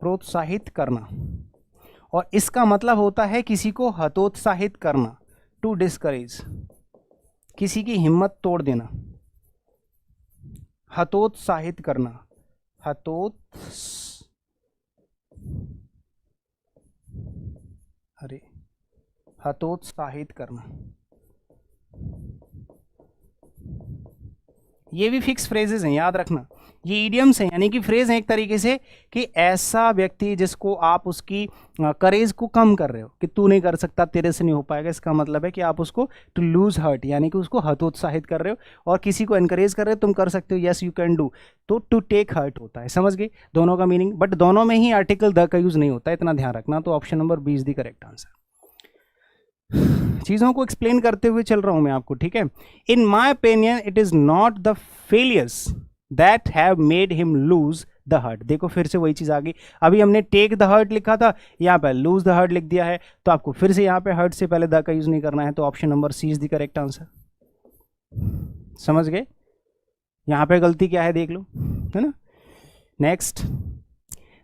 प्रोत्साहित करना। और इसका मतलब होता है किसी को हतोत्साहित करना, टू डिस्करेज, किसी की हिम्मत तोड़ देना, हतोत्साहित करना, हतोत्साहित करना। ये भी फिक्स फ्रेजेस हैं, याद रखना, ये इडियम्स हैं, यानी कि फ्रेज हैं एक तरीके से कि ऐसा व्यक्ति जिसको आप उसकी करेज को कम कर रहे हो कि तू नहीं कर सकता, तेरे से नहीं हो पाएगा, इसका मतलब है कि आप उसको टू लूज हर्ट, यानी कि उसको हतोत्साहित कर रहे हो, और किसी को एनकरेज कर रहे हो तुम कर सकते हो, यस यू कैन डू, तो टू टेक हर्ट होता है। समझ गए दोनों का मीनिंग, बट दोनों में ही आर्टिकल द का यूज नहीं होता, इतना ध्यान रखना। तो option number B is the correct answer. चीजों को एक्सप्लेन करते हुए चल रहा हूं मैं आपको, ठीक है। In my opinion it is not the failures that have made him lose the heart. देखो फिर से वही चीज आ गई, अभी हमने टेक द हर्ट लिखा था, यहाँ पे लूज द हर्ट लिख दिया है, तो आपको फिर से यहाँ पे हर्ट से पहले द का यूज नहीं करना है, तो option number C is the correct answer. समझ गए यहाँ पे गलती क्या है, देख लो, है ना। Next,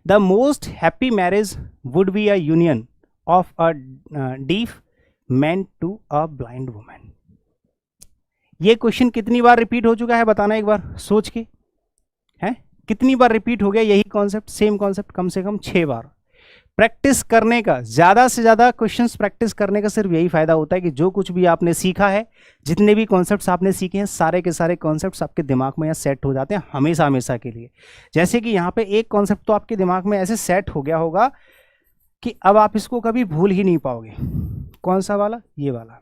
the most happy marriage would be a union of a deaf man to a blind woman. ये क्वेश्चन कितनी बार रिपीट हो चुका है बताना एक बार सोच के, है कितनी बार रिपीट हो गया यही कॉन्सेप्ट, सेम कॉन्सेप्ट, कम से कम 6 बार। प्रैक्टिस करने का, ज्यादा से ज्यादा क्वेश्चंस प्रैक्टिस करने का सिर्फ यही फायदा होता है कि जो कुछ भी आपने सीखा है, जितने भी कॉन्सेप्ट्स आपने सीखे हैं, सारे के सारे कॉन्सेप्ट्स आपके दिमाग में यहाँ सेट हो जाते हैं हमेशा हमेशा के लिए। जैसे कि यहाँ पे एक कॉन्सेप्ट तो आपके दिमाग में ऐसे सेट हो गया होगा कि अब आप इसको कभी भूल ही नहीं पाओगे। कौन सा वाला, ये वाला,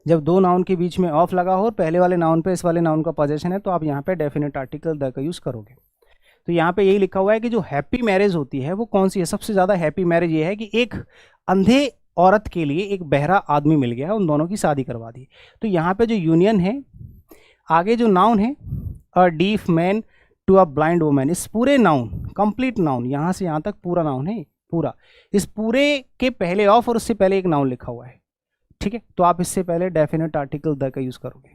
जब दो नाउन के बीच में ऑफ लगा हो और पहले वाले नाउन पे इस वाले नाउन का पोजीशन है, तो आप यहाँ पे डेफिनेट आर्टिकल द का यूज करोगे। तो यहाँ पे यही लिखा हुआ है कि जो हैप्पी मैरिज होती है वो कौन सी है, सबसे ज्यादा हैप्पी मैरिज ये है कि एक अंधे औरत के लिए एक बहरा आदमी मिल गया, उन दोनों की शादी करवा दी। तो यहाँ पे जो यूनियन है, आगे जो नाउन है a deaf man to a blind woman, इस पूरे नाउन, कंप्लीट नाउन, यहाँ से यहाँ तक पूरा नाउन है पूरा, इस पूरे के पहले ऑफ और उससे पहले एक नाउन लिखा हुआ है, ठीक है। तो आप इससे पहले डेफिनेट आर्टिकल द का यूज करोगे,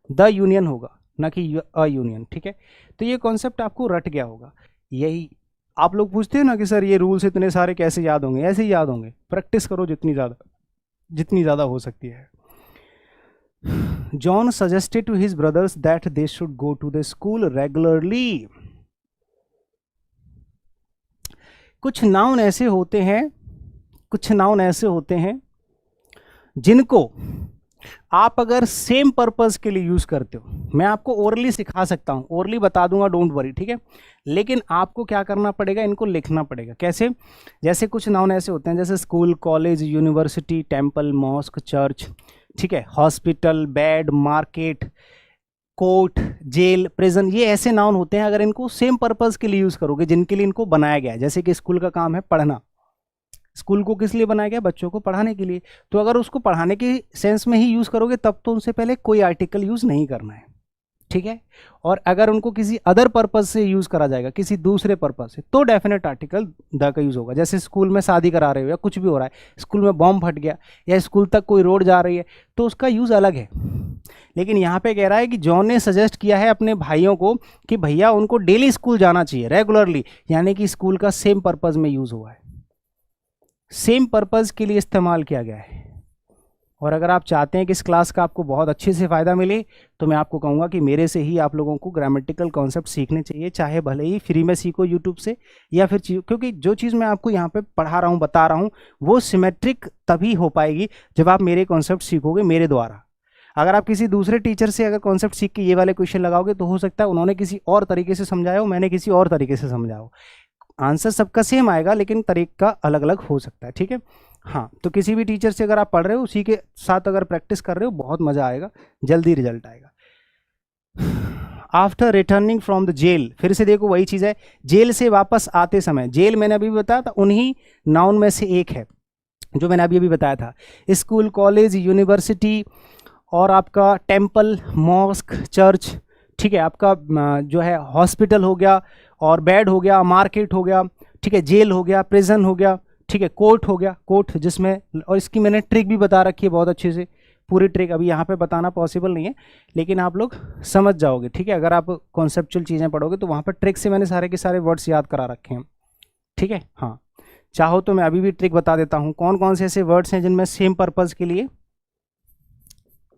द यूनियन होगा ना कि अ यूनियन, ठीक है। तो ये कॉन्सेप्ट आपको रट गया होगा। यही आप लोग पूछते हैं ना कि सर ये रूल्स इतने सारे कैसे याद होंगे, ऐसे ही याद होंगे, प्रैक्टिस करो जितनी ज़्यादा हो सकती है। John suggested to his brothers that they should go to the school regularly. कुछ नाउन ऐसे होते हैं जिनको आप अगर सेम पर्पस के लिए यूज करते हो, मैं आपको ओरली सिखा सकता हूं, ओरली बता दूंगा, डोंट वरी, ठीक है। लेकिन आपको क्या करना पड़ेगा, इनको लिखना पड़ेगा। कैसे, जैसे कुछ नाउन ऐसे होते हैं जैसे school, college, university, temple, mosque, church, ठीक है, hospital, bed, market, court, jail, prison, ये ऐसे नाउन होते हैं अगर इनको सेम पर्पस के लिए यूज करोगे, जिनके लिए इनको बनाया गया है। जैसे कि स्कूल का काम है पढ़ना, स्कूल को किस लिए बनाया गया, बच्चों को पढ़ाने के लिए, तो अगर उसको पढ़ाने के सेंस में ही यूज करोगे तब तो उनसे पहले कोई आर्टिकल यूज नहीं करना है, ठीक है। और अगर उनको किसी अदर पर्पज से यूज करा जाएगा, किसी दूसरे पर्पज से, तो डेफिनेट आर्टिकल द का यूज होगा। जैसे स्कूल में शादी करा रहे हो या कुछ भी हो रहा है, स्कूल में बॉम्ब फट गया या स्कूल तक कोई रोड जा रही है, तो उसका यूज अलग है। लेकिन यहाँ पे कह रहा है कि जॉन ने सजेस्ट किया है अपने भाइयों को कि भैया उनको डेली स्कूल जाना चाहिए, रेगुलरली, यानी कि स्कूल का सेम पर्पज में यूज हुआ है, सेम पर्पज के लिए इस्तेमाल किया गया है। और अगर आप चाहते हैं कि इस क्लास का आपको बहुत अच्छे से फ़ायदा मिले, तो मैं आपको कहूँगा कि मेरे से ही आप लोगों को ग्रामेटिकल कॉन्सेप्ट सीखने चाहिए, चाहे भले ही फ्री में सीखो यूट्यूब से, या फिर क्योंकि जो चीज़ मैं आपको यहाँ पे पढ़ा रहा हूँ, बता रहा हूँ, वो सिमेट्रिक तभी हो पाएगी जब आप मेरे कॉन्सेप्ट सीखोगे मेरे द्वारा। अगर आप किसी दूसरे टीचर से अगर कॉन्सेप्ट सीख के ये वाले क्वेश्चन लगाओगे, तो हो सकता है उन्होंने किसी और तरीके से समझाया हो, मैंने किसी और तरीके से समझाया हो, आंसर सबका सेम आएगा लेकिन तरीका अलग अलग हो सकता है, ठीक है। हाँ, तो किसी भी टीचर से अगर आप पढ़ रहे हो, उसी के साथ अगर प्रैक्टिस कर रहे हो, बहुत मज़ा आएगा, जल्दी रिजल्ट आएगा। After returning from the jail, फिर से देखो वही चीज़ है, जेल से वापस आते समय, जेल मैंने अभी बताया था, उन्हीं नाउन में से एक है जो मैंने अभी बताया था। स्कूल, कॉलेज, यूनिवर्सिटी और आपका टेम्पल, मॉस्क, चर्च, ठीक है, आपका जो है हॉस्पिटल हो गया और बेड हो गया, मार्केट हो गया, ठीक है, जेल हो गया, प्रिजन हो गया, ठीक है, कोर्ट हो गया, कोर्ट जिसमें, और इसकी मैंने ट्रिक भी बता रखी है बहुत अच्छे से, पूरी ट्रिक अभी यहाँ पे बताना पॉसिबल नहीं है, लेकिन आप लोग समझ जाओगे, ठीक है। अगर आप कॉन्सेप्चुअल चीज़ें पढ़ोगे तो वहाँ पर ट्रिक से मैंने सारे के सारे वर्ड्स याद करा रखे हैं, ठीक है। हाँ, चाहो तो मैं अभी भी ट्रिक बता देता हूँ, कौन कौन से ऐसे वर्ड्स हैं जिनमें सेम पर्पज़ के लिए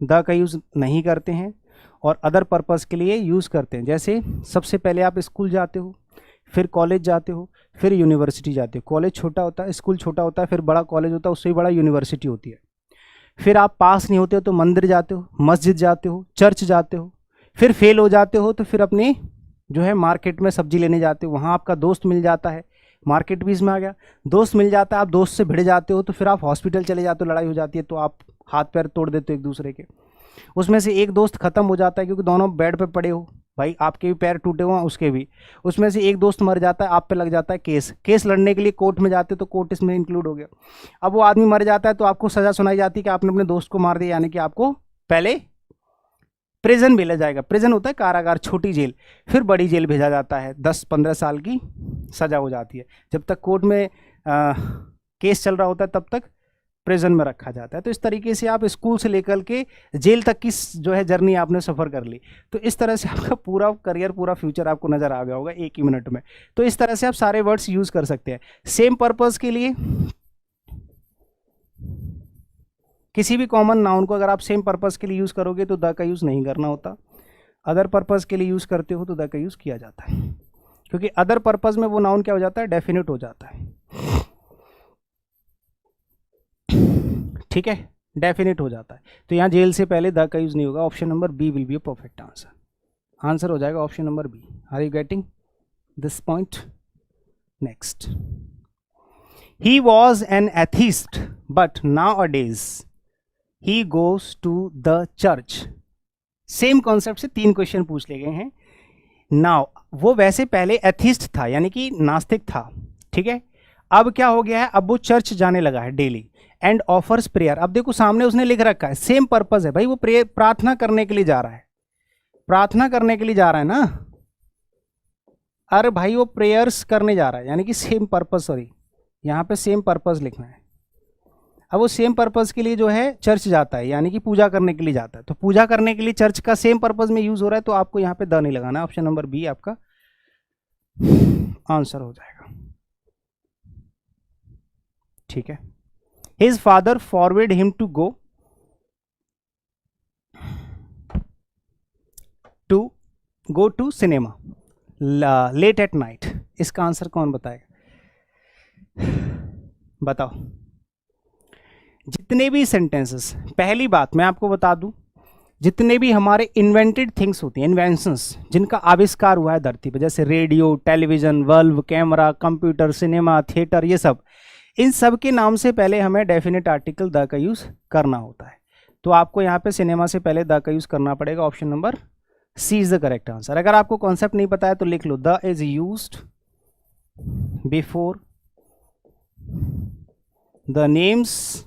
द का यूज़ नहीं करते हैं और अदर पर्पस के लिए यूज़ करते हैं। जैसे सबसे पहले आप स्कूल जाते हो, फिर कॉलेज जाते हो, फिर यूनिवर्सिटी जाते हो। कॉलेज छोटा होता है, स्कूल छोटा होता है, फिर बड़ा कॉलेज होता है, उससे भी बड़ा यूनिवर्सिटी होती है। फिर आप पास नहीं होते हो तो मंदिर जाते हो, मस्जिद जाते हो, चर्च जाते हो, फिर फेल हो जाते हो तो फिर अपने जो है मार्केट में सब्जी लेने जाते हो, वहाँ आपका दोस्त मिल जाता है, मार्केट भी इसमें आ गया, दोस्त मिल जाता है, आप दोस्त से भिड़ जाते हो, तो फिर आप हॉस्पिटल चले जाते हो, लड़ाई हो जाती है, तो आप हाथ पैर तोड़ देते हो एक दूसरे के, उसमें से एक दोस्त खत्म हो जाता है क्योंकि दोनों बेड पे पड़े हो, भाई आपके भी पैर टूटे हुए हैं उसके भी, उसमें से एक दोस्त मर जाता है, आप पे लग जाता है केस, केस लड़ने के लिए कोर्ट में जाते हो तो कोर्ट इसमें इंक्लूड हो गया। अब वो आदमी मर जाता है तो आपको सजा सुनाई जाती है कि आपने अपने दोस्त को मार दिया, यानी कि आपको पहले प्रिजन भेजा जाएगा, प्रिजन होता है कारागार, छोटी जेल, फिर बड़ी जेल भेजा जाता है, 10-15 साल की सजा हो जाती है, जब तक कोर्ट में केस चल रहा होता है तब तक प्रिजन में रखा जाता है। तो इस तरीके से आप स्कूल से लेकर के जेल तक की जो है जर्नी आपने सफ़र कर ली, तो इस तरह से आपका पूरा करियर, पूरा फ्यूचर आपको नज़र आ गया होगा एक ही मिनट में। तो इस तरह से आप सारे वर्ड्स यूज़ कर सकते हैं सेम पर्पज़ के लिए। किसी भी कॉमन नाउन को अगर आप सेम पर्पज़ के लिए यूज़ करोगे तो द का यूज़ नहीं करना होता, अदर पर्पज़ के लिए यूज़ करते हो तो द का यूज़ किया जाता है, क्योंकि अदर पर्पज़ में वो नाउन क्या हो जाता है, डेफिनेट हो जाता है, ठीक है, डेफिनेट हो जाता है। तो यहाँ जेल से पहले द का यूज़ नहीं होगा, option number B will be a perfect answer, answer हो जाएगा option number B. Are you getting this point? Next, he was an atheist but now a days he goes to the church. Same concept से 3 question पूछ ले गए हैं। Now वो वैसे पहले एथिस्ट था, यानी कि नास्तिक था, ठीक है, अब क्या हो गया है, अब वो चर्च जाने लगा है डेली, एंड ऑफर्स प्रेयर। अब देखो सामने उसने लिख रखा है, सेम पर्पस है भाई, वो प्रेयर प्रार्थना करने के लिए जा रहा है, प्रार्थना करने के लिए जा रहा है ना, अरे भाई वो प्रेयर्स करने जा रहा है, यानी कि सेम पर्पस, सॉरी यहाँ पे सेम पर्पस लिखना है। अब वो सेम पर्पस के लिए जो है चर्च जाता है, यानी कि पूजा करने के लिए जाता है, तो पूजा करने के लिए चर्च का सेम पर्पस में यूज हो रहा है, तो आपको यहाँ पे द नहीं लगाना, ऑप्शन नंबर बी आपका आंसर हो जाएगा, ठीक है। His father forward him to go to cinema late at night. इसका आंसर कौन बताएगा, बताओ। जितने भी सेंटेंसेस, पहली बात मैं आपको बता दूं, जितने भी हमारे इन्वेंटेड थिंग्स होती हैं, इन्वेंशंस जिनका आविष्कार हुआ है धरती पर, जैसे radio, television, bulb, camera, computer, cinema, theatre, ये सब, इन सब के नाम से पहले हमें डेफिनेट आर्टिकल द का यूज़ करना होता है। तो आपको यहाँ पे सिनेमा से पहले द का यूज़ करना पड़ेगा, option number C is the correct answer. अगर आपको कॉन्सेप्ट नहीं पता है तो लिख लो, the is used before the names,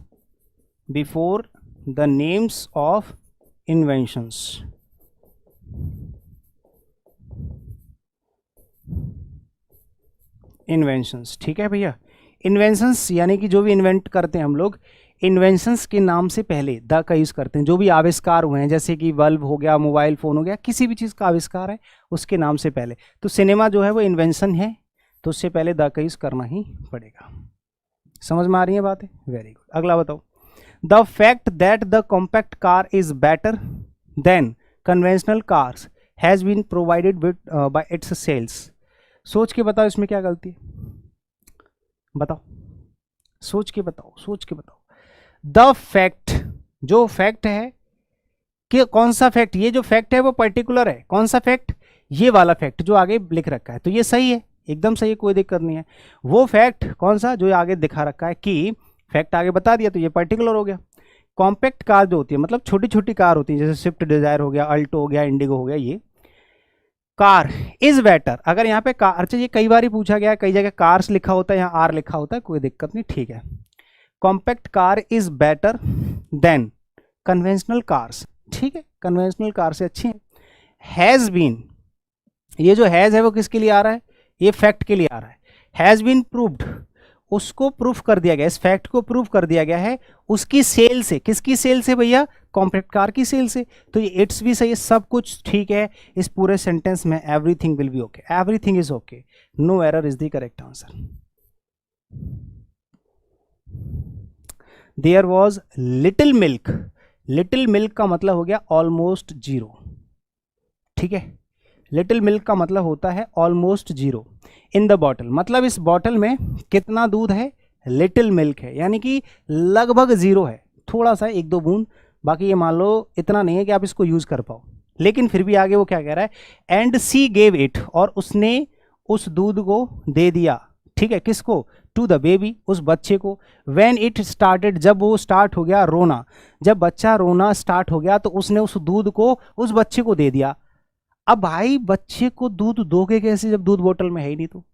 before the names of inventions. Inventions, ठीक है भैया, इन्वेंशंस यानी कि जो भी इन्वेंट करते हैं हम लोग, इन्वेंशंस के नाम से पहले द का यूज़ करते हैं। जो भी आविष्कार हुए हैं, जैसे कि बल्ब हो गया, मोबाइल फ़ोन हो गया, किसी भी चीज़ का आविष्कार है उसके नाम से पहले, तो सिनेमा जो है वो इन्वेंशन है, तो उससे पहले द का यूज़ करना ही पड़ेगा। समझ में आ रही है बातें? Very good. अगला बताओ, the fact that the compact car is better than conventional cars has been provided with by its sales. सोच के बताओ इसमें क्या गलती है, बताओ, सोच के बताओ, सोच के बताओ। द फैक्ट, जो फैक्ट है कि कौन सा फैक्ट, ये जो फैक्ट है वो पर्टिकुलर है, कौन सा फैक्ट, ये वाला फैक्ट जो आगे लिख रखा है, तो ये सही है, एकदम सही है, कोई दिक्कत नहीं है। वो फैक्ट कौन सा जो आगे दिखा रखा है, कि फैक्ट आगे बता दिया तो ये पर्टिकुलर हो गया। कॉम्पैक्ट कार जो होती है, मतलब छोटी छोटी कार होती है, जैसे स्विफ्ट डिजायर हो गया, अल्टो हो गया, इंडिगो हो गया, ये कार इज बेटर। अगर यहाँ पे कार, अच्छा ये कई बार ही पूछा गया है, कई जगह कार्स लिखा होता है, यहाँ आर लिखा होता है, कोई दिक्कत नहीं, ठीक है। Compact car is better than conventional cars, ठीक है, कन्वेंशनल कार से अच्छी है। हैज बीन, ये जो हैज है वो किसके लिए आ रहा है, ये फैक्ट के लिए आ रहा है। हैज बीन प्रूव्ड, उसको प्रूफ कर दिया गया, इस फैक्ट को प्रूफ कर दिया गया है उसकी सेल से। किसकी सेल से भैया, कॉम्पैक्ट कार की सेल से। तो ये इट्स भी सही है, सब कुछ ठीक है इस पूरे सेंटेंस में। Everything will be okay, everything is okay, no error is the correct answer. There was little milk, little milk का मतलब हो गया ऑलमोस्ट जीरो, ठीक है, लिटिल मिल्क का मतलब होता है almost zero in the bottle, मतलब इस बॉटल में कितना दूध है, लिटिल मिल्क है, यानी कि लगभग जीरो है, थोड़ा सा 1-2 बूंद, बाकी ये मान लो इतना नहीं है कि आप इसको यूज कर पाओ, लेकिन फिर भी आगे वो क्या कह रहा है, एंड सी गेव इट, और उसने उस दूध को दे दिया, ठीक है, किसको, टू द बेबी, उस बच्चे को, व्हेन इट स्टार्टेड, जब वो स्टार्ट हो गया रोना, जब बच्चा रोना स्टार्ट हो गया तो उसने उस दूध को उस बच्चे को दे दिया। अब भाई बच्चे को दूध दोगे कैसे जब दूध बोतल में है ही नहीं, तो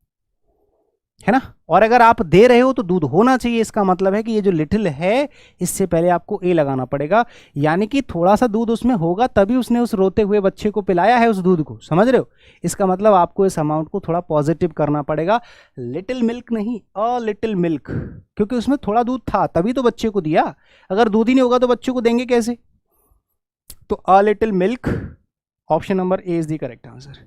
है ना, और अगर आप दे रहे हो तो दूध होना चाहिए, इसका मतलब है कि ये जो लिटिल है इससे पहले आपको ए लगाना पड़ेगा, यानी कि थोड़ा सा दूध उसमें होगा तभी उसने उस रोते हुए बच्चे को पिलाया है उस दूध को, समझ रहे हो, इसका मतलब आपको इस अमाउंट को थोड़ा पॉजिटिव करना पड़ेगा, लिटिल मिल्क नहीं, अ लिटिल मिल्क, क्योंकि उसमें थोड़ा दूध था तभी तो बच्चे को दिया, अगर दूध ही नहीं होगा तो बच्चे को देंगे कैसे, तो a little milk, option number A is the correct answer.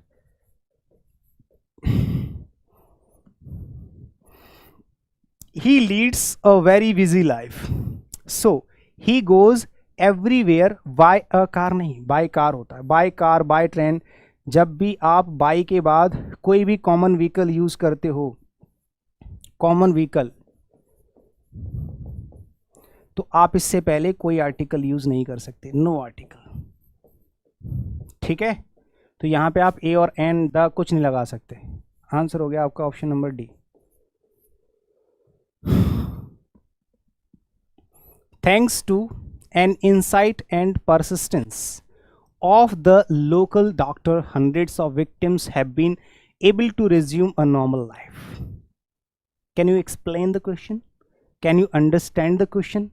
He leads a very busy life, so he goes everywhere by a car, नहीं by car होता है, by car, by train, जब भी आप by के बाद कोई भी कॉमन व्हीकल यूज करते हो, कॉमन व्हीकल, तो आप इससे पहले कोई आर्टिकल यूज नहीं कर सकते, नो आर्टिकल, ठीक है, तो यहां पे आप ए और एन द कुछ नहीं लगा सकते, आंसर हो गया आपका option number D. Thanks to an insight and persistence of the local doctor, hundreds of victims have been able to resume a normal life. Can you explain the question? Can you understand the question?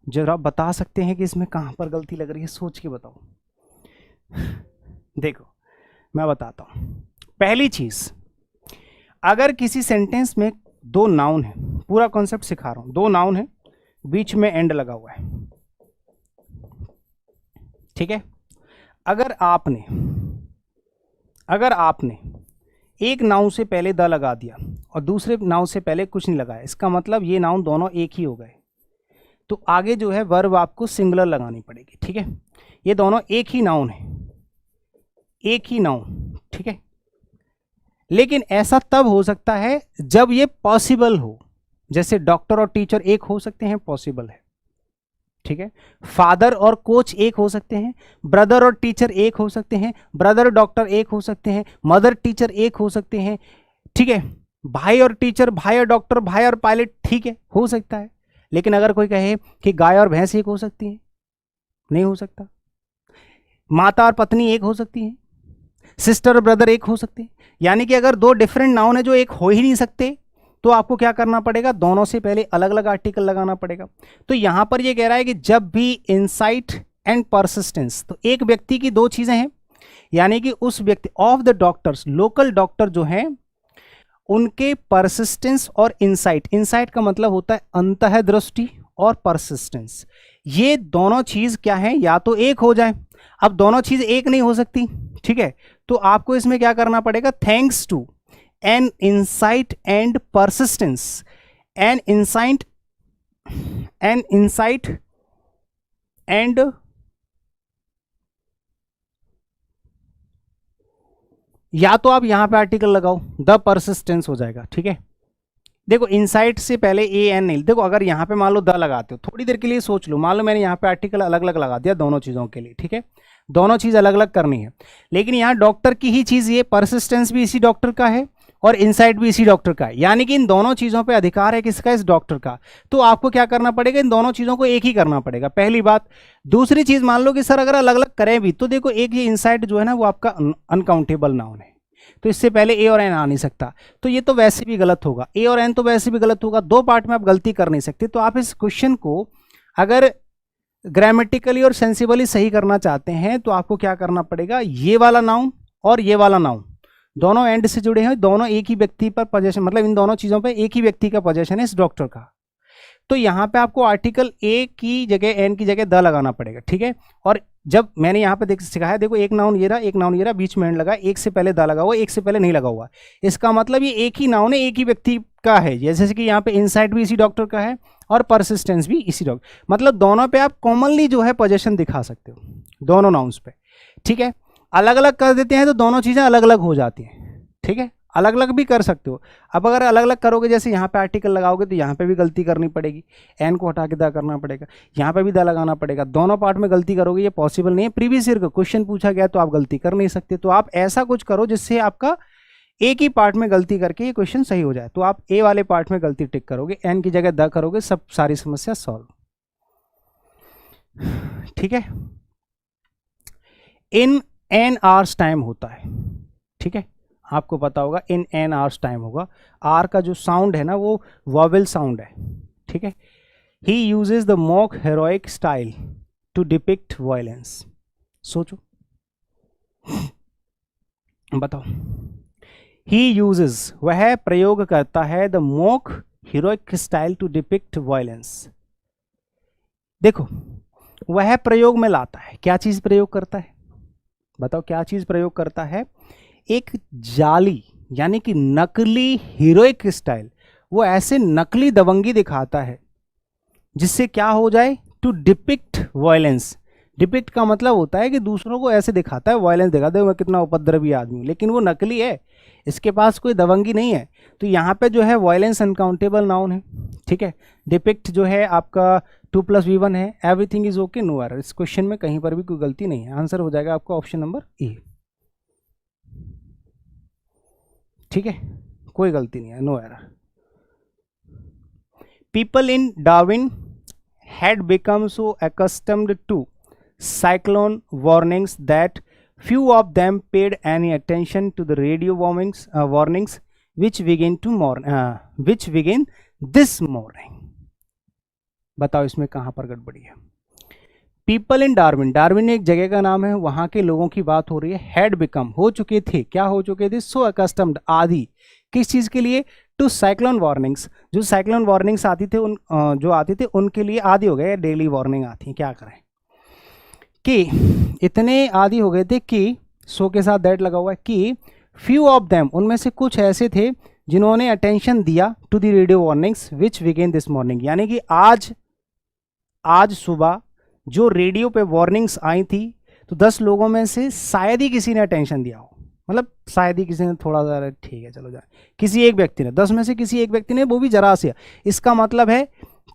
जरा बता सकते हैं कि इसमें कहाँ पर गलती लग रही है, सोच के बताओ। देखो मैं बताता हूँ, पहली चीज, अगर किसी सेंटेंस में दो नाउन है, पूरा कॉन्सेप्ट सिखा रहा हूँ, दो नाउन है, बीच में एंड लगा हुआ है, ठीक है, अगर आपने एक नाउन से पहले द लगा दिया और दूसरे नाउन से पहले कुछ नहीं लगाया, इसका मतलब ये नाउन दोनों एक ही हो गए, तो आगे जो है वर्ब आपको सिंगुलर लगानी पड़ेगी, ठीक है, ये दोनों एक ही नाउन है, एक ही नाउन, ठीक है, लेकिन ऐसा तब हो सकता है जब ये पॉसिबल हो, जैसे डॉक्टर और टीचर एक हो सकते हैं, पॉसिबल है, ठीक है, फादर और कोच एक हो सकते हैं, ब्रदर और टीचर एक हो सकते हैं, ब्रदर डॉक्टर एक हो सकते हैं, मदर टीचर एक हो सकते हैं, ठीक है, भाई और टीचर, भाई और डॉक्टर, भाई और पायलट, ठीक है, हो सकता है, लेकिन अगर कोई कहे कि गाय और भैंस एक हो सकती है, नहीं हो सकता, माता और पत्नी एक हो सकती है, सिस्टर और ब्रदर एक हो सकते हैं, यानी कि अगर दो डिफरेंट नाउन है जो एक हो ही नहीं सकते, तो आपको क्या करना पड़ेगा, दोनों से पहले अलग अलग आर्टिकल लगाना पड़ेगा। तो यहां पर ये कह रहा है कि जब भी इंसाइट एंड परसिस्टेंस, तो एक व्यक्ति की दो चीजें हैं, यानी कि उस व्यक्ति of the doctors, local doctor जो हैं उनके परसिस्टेंस और इंसाइट, इंसाइट का मतलब होता है अंतःदृष्टि, और परसिस्टेंस, ये दोनों चीज क्या है, या तो एक हो जाए, अब दोनों चीज एक नहीं हो सकती, ठीक है, तो आपको इसमें क्या करना पड़ेगा, thanks to an insight and persistence, an insight and या तो आप यहां पे आर्टिकल लगाओ, द परसिस्टेंस हो जाएगा, ठीक है, देखो इनसाइट से पहले ए एन नहीं, देखो अगर यहां पे मान लो द लगाते हो, थोड़ी देर के लिए सोच लो, मान लो मैंने यहां पे आर्टिकल अलग अलग लगा दिया दोनों चीजों के लिए, ठीक है, दोनों चीज अलग अलग करनी है, लेकिन यहां डॉक्टर की ही चीज, ये परसिस्टेंस भी इसी डॉक्टर का है और इनसाइट भी इसी डॉक्टर का है, यानी कि इन दोनों चीजों पे अधिकार है किसका, इस डॉक्टर का, तो आपको क्या करना पड़ेगा, इन दोनों चीजों को एक ही करना पड़ेगा, पहली बात। दूसरी चीज, मान लो कि सर अगर अलग अलग करें भी, तो देखो एक ये इनसाइट जो है ना वो आपका अनकाउंटेबल नाउन है, तो इससे पहले ए और एन आ नहीं सकता, तो ये तो वैसे भी गलत होगा, ए और एन तो वैसे भी गलत होगा, दो पार्ट में आप गलती कर नहीं सकते, तो आप इस क्वेश्चन को अगर ग्रामेटिकली और सेंसिबली सही करना चाहते हैं तो आपको क्या करना पड़ेगा, ये वाला नाउन और ये वाला नाउन दोनों एंड से जुड़े हैं, दोनों एक ही व्यक्ति पर पोजेशन, मतलब इन दोनों चीजों पे एक ही व्यक्ति का पोजेशन है, इस डॉक्टर का, तो यहां पे आपको आर्टिकल ए की जगह एन की जगह द लगाना पड़ेगा, ठीक है, और जब मैंने यहाँ पे सिखाया, देखो एक नाउन ये रहा, एक नाउन ये रहा, बीच में एंड लगा, एक से पहले द लगा हुआ, एक से पहले नहीं लगा हुआ, इसका मतलब ये एक ही नाउन है, एक ही व्यक्ति का है, जैसे कि यहाँ पे इनसाइट भी इसी डॉक्टर का है और परसिस्टेंस भी इसी डॉक्टर, मतलब दोनों पे आप कॉमनली जो है पोजीशन दिखा सकते हो दोनों नाउन्स पे, ठीक है, अलग अलग कर देते हैं तो दोनों चीजें अलग अलग हो जाती हैं, ठीक है, अलग अलग भी कर सकते हो। अब अगर अलग अलग करोगे, जैसे यहाँ पे आर्टिकल लगाओगे तो यहाँ पे भी गलती करनी पड़ेगी, एन को हटा के द करना पड़ेगा, यहाँ पे भी द लगाना पड़ेगा, दोनों पार्ट में गलती करोगे ये पॉसिबल नहीं है। प्रीवियस ईयर का क्वेश्चन पूछा गया तो आप गलती कर नहीं सकते, तो आप ऐसा कुछ करो जिससे आपका एक ही पार्ट में गलती करके ये क्वेश्चन सही हो जाए। तो आप ए वाले पार्ट में गलती टिक करोगे, एन की जगह द करोगे, सब सारी समस्या सॉल्व। ठीक है, इन एन आवर्स टाइम होता है, ठीक है, आपको पता होगा इन एन आवर्स टाइम होगा। आर का जो साउंड है ना वो वॉवेल साउंड है, ठीक है। He uses the mock heroic style to depict violence. सोचो, बताओ। ही यूजेस, वह प्रयोग करता है, the mock heroic style to depict violence. देखो, वह प्रयोग में लाता है, क्या चीज प्रयोग करता है, बताओ क्या चीज प्रयोग करता है? एक जाली यानी कि नकली हीरोइक स्टाइल, वो ऐसे नकली दबंगी दिखाता है जिससे क्या हो जाए, टू डिपिक्ट वायलेंस। डिपिक्ट का मतलब होता है कि दूसरों को ऐसे दिखाता है, वायलेंस दिखाता है, मैं कितना उपद्रवी आदमी हूं, लेकिन वो नकली है, इसके पास कोई दबंगी नहीं है। तो यहाँ पे जो है वायलेंस अनकाउंटेबल नाउन है, ठीक है। डिपिक्ट जो है आपका 2+V1 है, everything is okay, no error. इस क्वेश्चन में कहीं पर भी कोई गलती नहीं है, आंसर हो जाएगा आपका ऑप्शन नंबर ए, ठीक है, कोई गलती नहीं है, no error. People in Darwin had become so accustomed to cyclone warnings that few of them paid any attention to the radio warnings which begin this morning। बताओ इसमें कहां पर गड़बड़ी है? पीपल इन डार्विन, डार्विन एक जगह का नाम है, वहां के लोगों की बात हो रही है। हैड बिकम, हो चुके थे, क्या हो चुके थे? सो अकस्टम्ड, आदि, किस चीज के लिए? टू साइक्लोन वार्निंग्स, जो साइक्लोन वार्निंग्स आती थे उन जो आती थी उनके लिए आदि हो गए, डेली वार्निंग आती है, क्या करें कि इतने आदि हो गए थे कि सो के साथ दैट लगा हुआ है कि फ्यू ऑफ देम, उनमें से कुछ ऐसे थे जिन्होंने अटेंशन दिया to the radio warnings which began this morning, यानी कि आज सुबह जो रेडियो पे वार्निंग्स आई थी तो 10 लोगों में से शायद ही किसी ने अटेंशन दिया हो, मतलब शायद ही किसी ने थोड़ा सा, ठीक है चलो जाए, किसी एक व्यक्ति ने, 10 में से किसी एक व्यक्ति ने, वो भी जरा से। इसका मतलब है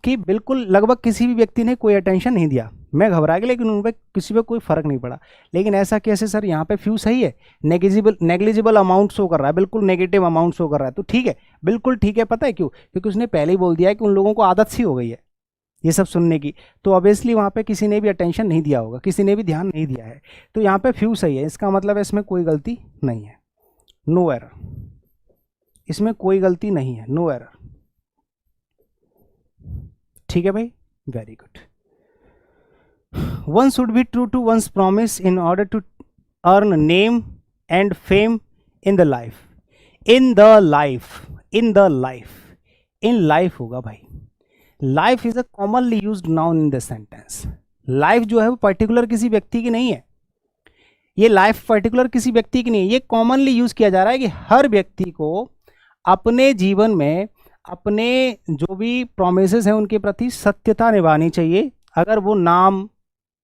कि बिल्कुल लगभग किसी भी व्यक्ति ने कोई अटेंशन नहीं दिया। मैं घबरा गया लेकिन उन पर किसी पे कोई फर्क नहीं पड़ा। लेकिन ऐसा कैसे सर? यहाँ पे फ्यू सही है, नेग्लिजिबल अमाउंट शो कर रहा है, बिल्कुल नेगेटिव अमाउंट शो कर रहा है, तो ठीक है, बिल्कुल ठीक है। पता है क्यों? क्योंकि उसने पहले ही बोल दिया है कि उन लोगों को आदत सी हो गई है ये सब सुनने की, तो ऑब्वियसली वहाँ पे किसी ने भी अटेंशन नहीं दिया होगा, किसी ने भी ध्यान नहीं दिया है, तो यहाँ पे फ्यू सही है। इसका मतलब है इसमें कोई गलती नहीं है, नो एरर, इसमें कोई गलती नहीं है, नो एरर, ठीक है भाई, very good. One should be true to one's promise in order to earn name and fame in the life, in the life, in the life, in life होगा भाई। Life is a commonly used noun in this sentence. Life जो है वो particular किसी व्यक्ति की नहीं है, ये लाइफ पर्टिकुलर किसी व्यक्ति की नहीं है, ये कॉमनली यूज किया जा रहा है कि हर व्यक्ति को अपने जीवन में अपने जो भी प्रोमिसेस हैं उनके प्रति सत्यता निभानी चाहिए, अगर वो नाम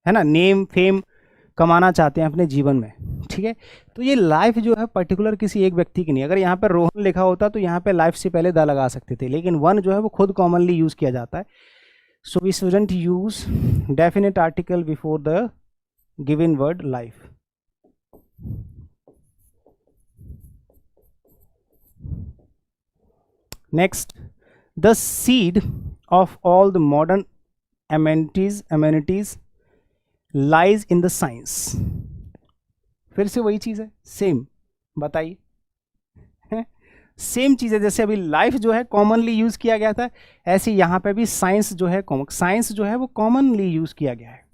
है ना, नेम फेम कमाना चाहते हैं अपने जीवन में, ठीक है। तो ये लाइफ जो है पर्टिकुलर किसी एक व्यक्ति की नहीं। अगर यहाँ पर रोहन लिखा होता तो यहाँ पे लाइफ से पहले द लगा सकते थे, लेकिन वन जो है वो खुद कॉमनली यूज किया जाता है। So we shouldn't use definite article before the given word life. Next, the seed of all the modern amenities lies in the science। फिर से वही चीज है, सेम, बताइए, सेम चीज है। जैसे अभी लाइफ जो है कॉमनली यूज किया गया था, ऐसे यहां पे भी साइंस जो है, साइंस जो है वो कॉमनली यूज किया गया है,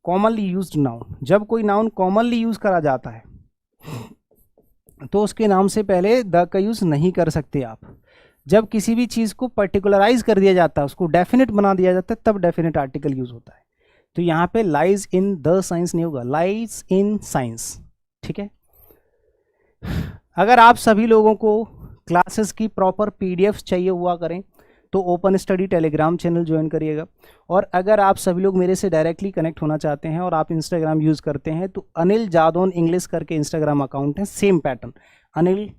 कॉमनली यूज्ड नाउन। जब कोई नाउन कॉमनली यूज करा जाता है तो उसके नाम से पहले द का यूज नहीं कर सकते आप। जब किसी भी चीज को पर्टिकुलराइज कर दिया जाता है, उसको डेफिनेट बना दिया जाता है, तब डेफिनेट आर्टिकल यूज होता है। तो यहाँ पे लाइज इन द साइंस नहीं होगा, लाइज इन साइंस, ठीक है। अगर आप सभी लोगों को क्लासेस की प्रॉपर पीडीएफ चाहिए हुआ करें तो open study Telegram channel join करिएगा। और अगर आप सभी लोग मेरे से डायरेक्टली कनेक्ट होना चाहते हैं और आप इंस्टाग्राम यूज़ करते हैं तो अनिल जादौन इंग्लिश करके इंस्टाग्राम अकाउंट है, सेम पैटर्न, अनिल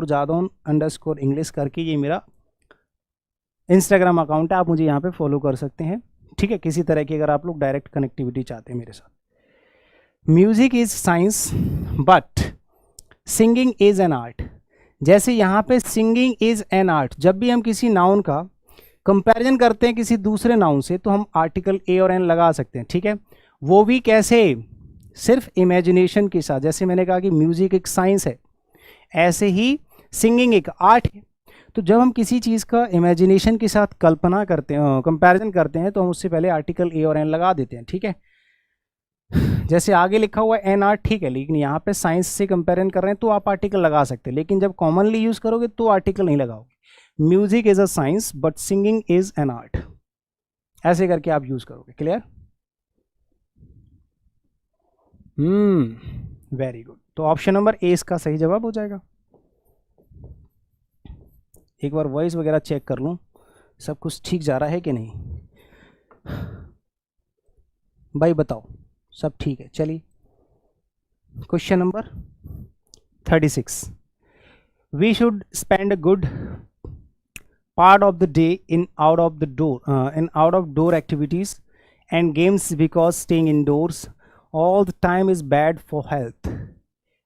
_जादौन_इंग्लिश करके ये मेरा इंस्टाग्राम अकाउंट है, आप मुझे यहाँ पे फॉलो कर सकते हैं। ठीक है, किसी तरह की अगर आप लोग डायरेक्ट कनेक्टिविटी चाहते हैं मेरे साथ। Music is science but singing is an art. जैसे यहाँ पे सिंगिंग इज एन आर्ट, जब भी हम किसी नाउन का कंपैरिजन करते हैं किसी दूसरे नाउन से तो हम आर्टिकल ए और एन लगा सकते हैं। ठीक है, वो भी कैसे, सिर्फ इमेजिनेशन के साथ। जैसे मैंने कहा कि म्यूजिक एक साइंस है, ऐसे ही सिंगिंग एक आर्ट है। तो जब हम किसी चीज़ का इमेजिनेशन के साथ कल्पना करते हैं, कंपैरिजन करते हैं, तो हम उससे पहले आर्टिकल ए और एन लगा देते हैं। ठीक है, जैसे आगे लिखा हुआ है एन आर्ट, ठीक है, लेकिन यहाँ पे साइंस से कंपेरिजन कर रहे हैं तो आप आर्टिकल लगा सकते हैं, लेकिन जब कॉमनली यूज़ करोगे तो आर्टिकल नहीं लगाओगे। Music is a science but singing is an art, ऐसे करके आप यूज़ करोगे। क्लियर? Very good. तो ऑप्शन नंबर ए इसका सही जवाब हो जाएगा। एक बार वॉइस वगैरह चेक कर लूँ सब कुछ ठीक जा रहा है कि नहीं। भाई बताओ सब ठीक है। चलिए question number 36। We should spend a good part of the day in out of door activities and games because staying indoors all the time is bad for health.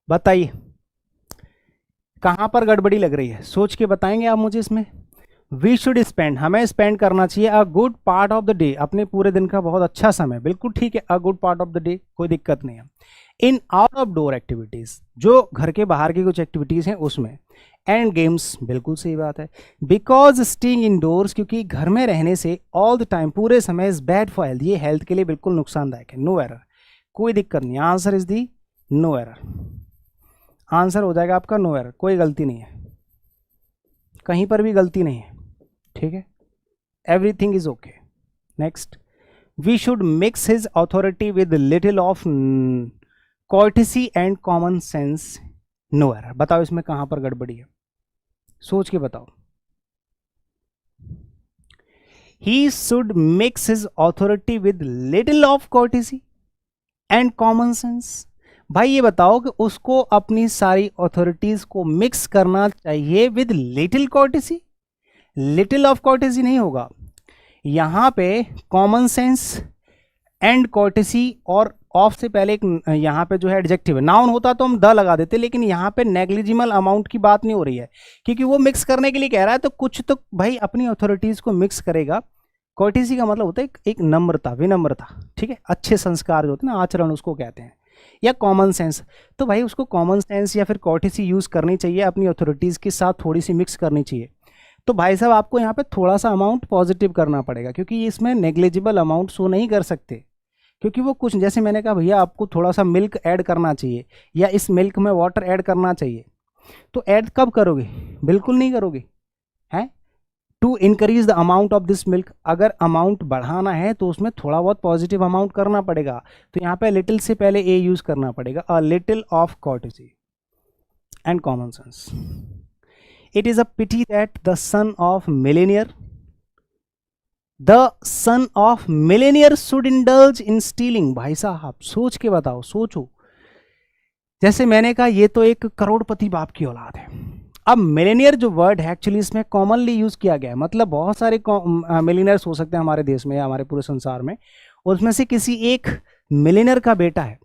बताइए कहाँ पर गड़बड़ी लग रही है, सोच के बताएंगे आप मुझे। इसमें वी शुड स्पेंड, हमें स्पेंड करना चाहिए अ good part of the day, अपने पूरे दिन का बहुत अच्छा समय, बिल्कुल ठीक है, अ good part of the day, कोई दिक्कत नहीं है। इन आउट ऑफ डोर एक्टिविटीज, जो घर के बाहर की कुछ एक्टिविटीज हैं उसमें, एंड गेम्स, बिल्कुल सही बात है। बिकॉज स्टेइंग इनडोर्स, क्योंकि घर में रहने से ऑल द टाइम, पूरे समय, इज बैड फॉर हेल्थ, ये हेल्थ के लिए बिल्कुल नुकसानदायक है। नो एरर, कोई दिक्कत नहीं, answer is the no error. Answer हो जाएगा आपका नो एरर, कोई गलती नहीं है, कहीं पर भी गलती नहीं है। ठीक है, everything is okay. Next, we should mix his authority with little of courtesy and common sense. No error. बताओ इसमें कहां पर गड़बड़ी है, सोच के बताओ। He should mix his authority with little of courtesy and common sense. भाई ये बताओ कि उसको अपनी सारी अथॉरिटीज को मिक्स करना चाहिए with little courtesy. Little of courtesy नहीं होगा, यहां पे कॉमन सेंस एंड कॉर्टेसी, और ऑफ से पहले एक यहां पे जो है एडजेक्टिव है, नाउन होता तो हम द लगा देते, लेकिन यहां पे नेग्लिजिबल अमाउंट की बात नहीं हो रही है, क्योंकि वो मिक्स करने के लिए कह रहा है, तो कुछ तो भाई अपनी अथॉरिटीज को मिक्स करेगा। कॉर्टेसी का मतलब होता है एक नम्रता, विनम्रता, ठीक है, अच्छे संस्कार जो होते हैं ना, आचरण उसको कहते हैं, या कॉमन सेंस। तो भाई उसको कॉमन सेंस या फिर कॉर्टेसी यूज करनी चाहिए, अपनी अथॉरिटीज के साथ थोड़ी सी मिक्स करनी चाहिए। तो भाई साहब आपको यहाँ पे थोड़ा सा अमाउंट पॉजिटिव करना पड़ेगा, क्योंकि इसमें नेग्लिजिबल अमाउंट शो नहीं कर सकते, क्योंकि वो कुछ, जैसे मैंने कहा भैया आपको थोड़ा सा मिल्क ऐड करना चाहिए या इस मिल्क में वाटर ऐड करना चाहिए, तो ऐड कब करोगे, बिल्कुल नहीं करोगे, हैं। To increase the amount of this milk, अगर अमाउंट बढ़ाना है तो उसमें थोड़ा बहुत पॉजिटिव अमाउंट करना पड़ेगा, तो यहाँ पे लिटिल से पहले ए यूज करना पड़ेगा, a little of courtesy and common sense. It is a pity that the son of millionaire should indulge in stealing. भाई साहब सोच के बताओ, सोचो। जैसे मैंने कहा ये तो एक करोड़पति बाप की औलाद है। अब मिलेनियर जो वर्ड है एक्चुअली इसमें कॉमनली यूज किया गया है, मतलब बहुत सारे मिलेनियर्स हो सकते हैं हमारे देश में या हमारे पूरे संसार में, उसमें से किसी एक मिलेनियर का बेटा है।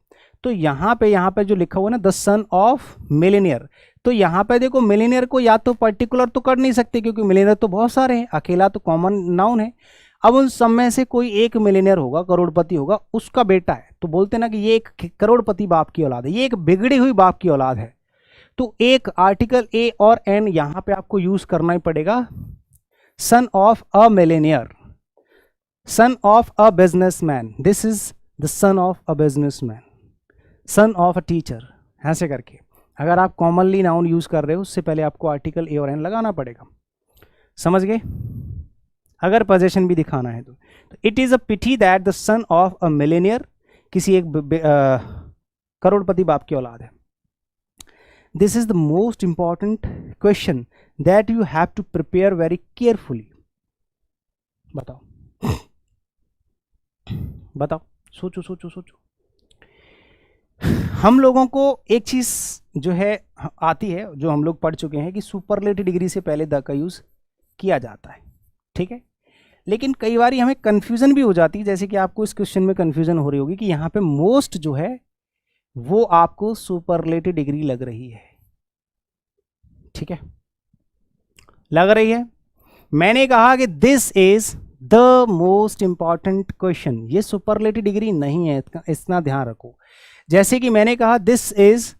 तो यहाँ पे जो लिखा हुआ है ना, द सन ऑफ मिलेनियर, तो यहाँ पे देखो मिलेनियर को या तो पर्टिकुलर तो कर नहीं सकते, क्योंकि मिलेनियर तो बहुत सारे हैं, अकेला तो कॉमन नाउन है। अब उन सब में से कोई एक मिलेनियर होगा, करोड़पति होगा, उसका बेटा है, तो बोलते ना कि ये एक करोड़पति बाप की औलाद है, ये एक बिगड़ी हुई बाप की औलाद है। तो एक आर्टिकल ए और एन यहां पे आपको यूज करना ही पड़ेगा। सन of a Millionaire, sun of a businessman, this is the son of a businessman, sun of a teacher, ऐसे करके। अगर आप कॉमनली नाउन यूज कर रहे हो उससे पहले आपको आर्टिकल ए और एन लगाना पड़ेगा, समझ गए, अगर पोजीशन भी दिखाना है तो। It is a pity that the son of a millionaire, किसी एक करोड़पति बाप की औलाद है। This is the most important question that you have to prepare very carefully? बताओ बताओ, सोचो सोचो सोचो। हम लोगों को एक चीज जो है आती है, जो हम लोग पढ़ चुके हैं कि सुपरलेटिव डिग्री से पहले द का यूज किया जाता है, ठीक है। लेकिन कई बार हमें कंफ्यूजन भी हो जाती है, जैसे कि आपको इस क्वेश्चन में कंफ्यूजन हो रही होगी कि यहाँ पे मोस्ट जो है वो आपको सुपरलेटिव डिग्री लग रही है, ठीक है, लग रही है। मैंने कहा कि this is the most important question, ये सुपरलेटिव डिग्री नहीं है, इतना ध्यान रखो। जैसे कि मैंने कहा this is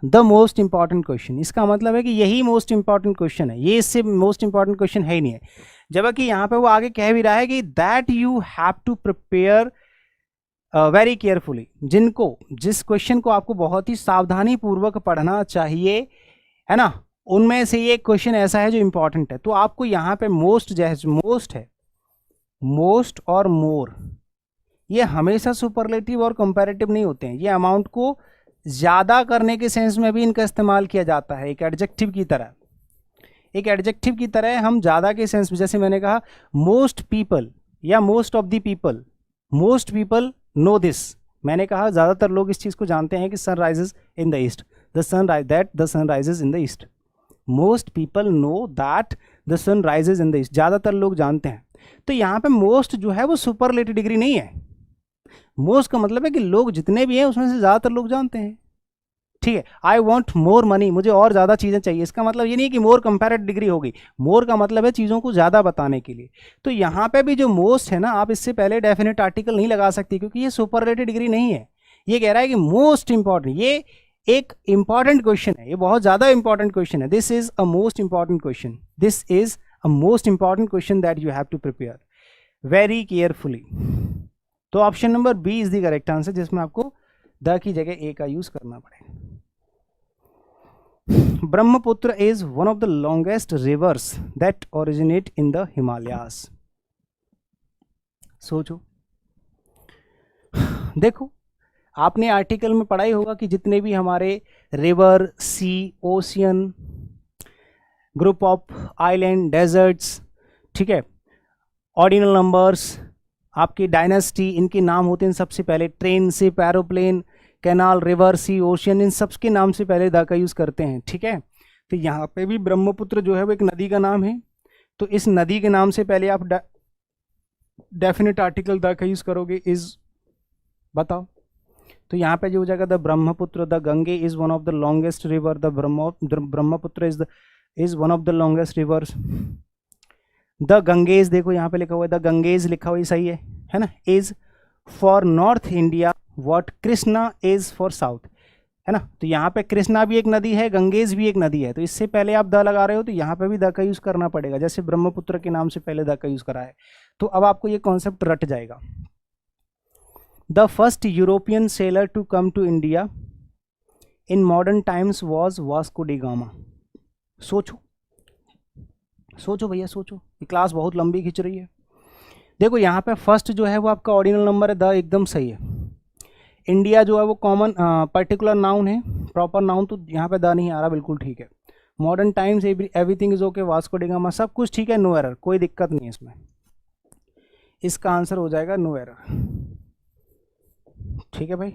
the most important question, इसका मतलब है कि यही मोस्ट इंपॉर्टेंट क्वेश्चन है, ये इससे मोस्ट इंपॉर्टेंट क्वेश्चन है ही नहीं है। जबकि यहां पे वो आगे कह भी रहा है कि that you have to prepare very carefully, जिस क्वेश्चन को आपको बहुत ही सावधानी पूर्वक पढ़ना चाहिए, है ना, उनमें से ये क्वेश्चन ऐसा है जो इंपॉर्टेंट है। तो आपको यहाँ पे मोस्ट जैसे मोस्ट है, मोस्ट और मोर, ये हमेशा सुपरलेटिव और कंपैरेटिव नहीं होते हैं, ये अमाउंट को ज्यादा करने के सेंस में भी इनका इस्तेमाल किया जाता है, एक एडजेक्टिव की तरह, एक एडजेक्टिव की तरह हम ज्यादा के सेंस में, जैसे मैंने कहा मोस्ट पीपल या most of the people, most people no this, मैंने कहा ज्यादातर लोग इस चीज को जानते हैं कि sun rises in the east, the sun rises in the east, most people know that the sun rises in the east, ज्यादातर लोग जानते हैं। तो यहाँ पे मोस्ट जो है वो सुपरलेटिव डिग्री नहीं है, मोस्ट का मतलब है कि लोग जितने भी हैं उसमें से ज्यादातर लोग जानते हैं, ठीक है। आई वॉन्ट मोर मनी, मुझे और ज्यादा चीजें चाहिए, इसका मतलब ये नहीं है कि मोर कंपैरेटिव डिग्री होगी, मोर का मतलब है चीजों को ज्यादा बताने के लिए। तो यहाँ पे भी जो मोस्ट है ना, आप इससे पहले डेफिनेट आर्टिकल नहीं लगा सकती, क्योंकि ये सुपरलेटिव डिग्री नहीं है, ये कह रहा है कि मोस्ट इंपॉर्टेंट, ये एक इंपॉर्टेंट क्वेश्चन है, ये बहुत ज्यादा इंपॉर्टेंट क्वेश्चन है, this is a most important question, this is a most important question that you have to prepare very carefully. तो option number B is the correct answer, जिसमें आपको द की जगह ए का यूज करना पड़ेगा। Brahmaputra is one of the longest reverse that originate in the Himalayas. सोचो, देखो आपने आर्टिकल में पढ़ा ही होगा कि जितने भी हमारे river, sea, ocean, group of island, deserts, ठीक है, ऑर्डिनल नंबर्स, आपकी डायनेस्टी, इनके नाम होते हैं सबसे पहले, train, ship, aeroplane, canal, river, sea, ocean, इन सब के नाम से पहले द का यूज करते हैं, ठीक है। तो यहाँ पे भी ब्रह्मपुत्र जो है वो एक नदी का नाम है, तो इस नदी के नाम से पहले आप डेफिनेट आर्टिकल द का यूज करोगे, इज, बताओ। तो यहाँ पे जो हो जाएगा the Brahmaputra, the Gange is one of the longest river, the Brahmaputra is one of the longest reverse, the Ganges, देखो यहाँ पे लिखा हुआ है द गंगेज लिखा हुआ है, सही है ना, is for north India what Krishna is for south, है ना। तो यहाँ पे कृष्णा भी एक नदी है, गंगेज भी एक नदी है, तो इससे पहले आप द लगा रहे हो तो यहाँ पे भी द का यूज करना पड़ेगा, जैसे ब्रह्मपुत्र के नाम से पहले द का यूज करा है। तो अब आपको ये कॉन्सेप्ट रट जाएगा। The first European sailor to come to India in modern times was Vasco da Gama. सोचो सोचो भैया सोचो, ये क्लास बहुत लंबी खिंच रही है। देखो यहाँ पे फर्स्ट जो है वो आपका ऑर्डिनल नंबर है, द एकदम सही है। इंडिया जो है वो कॉमन पर्टिकुलर नाउन है, प्रॉपर नाउन, तो यहाँ पे द नहीं आ रहा, बिल्कुल ठीक है। Modern times, everything is okay, Vasco da gamma, सब कुछ ठीक है, नो एरर, कोई दिक्कत नहीं है इसमें। इसका आंसर हो जाएगा नो एरर, ठीक है भाई।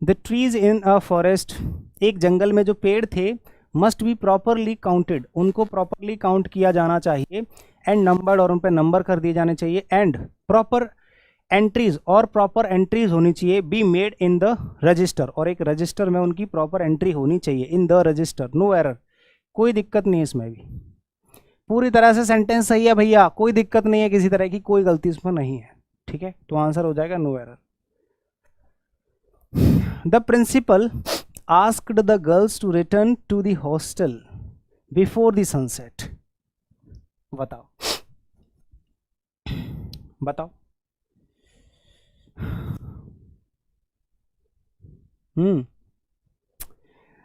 The trees in a forest, एक जंगल में जो पेड़ थे, मस्ट बी प्रॉपरली काउंटेड, उनको प्रॉपरली काउंट किया जाना चाहिए, एंड नंबर्ड, और उन पर नंबर कर दिए जाने चाहिए, एंड प्रॉपर एंट्रीज, और प्रॉपर एंट्रीज होनी चाहिए, be made in the register, और एक रजिस्टर में उनकी प्रॉपर एंट्री होनी चाहिए, in the register, no error, कोई दिक्कत नहीं है इसमें भी, पूरी तरह से सेंटेंस सही है भैया, कोई दिक्कत नहीं है, किसी तरह की कोई गलती इसमें नहीं है, ठीक है। तो आंसर हो जाएगा no error. The principal asked the girls to return to the hostel before the sunset. बताओ बताओ,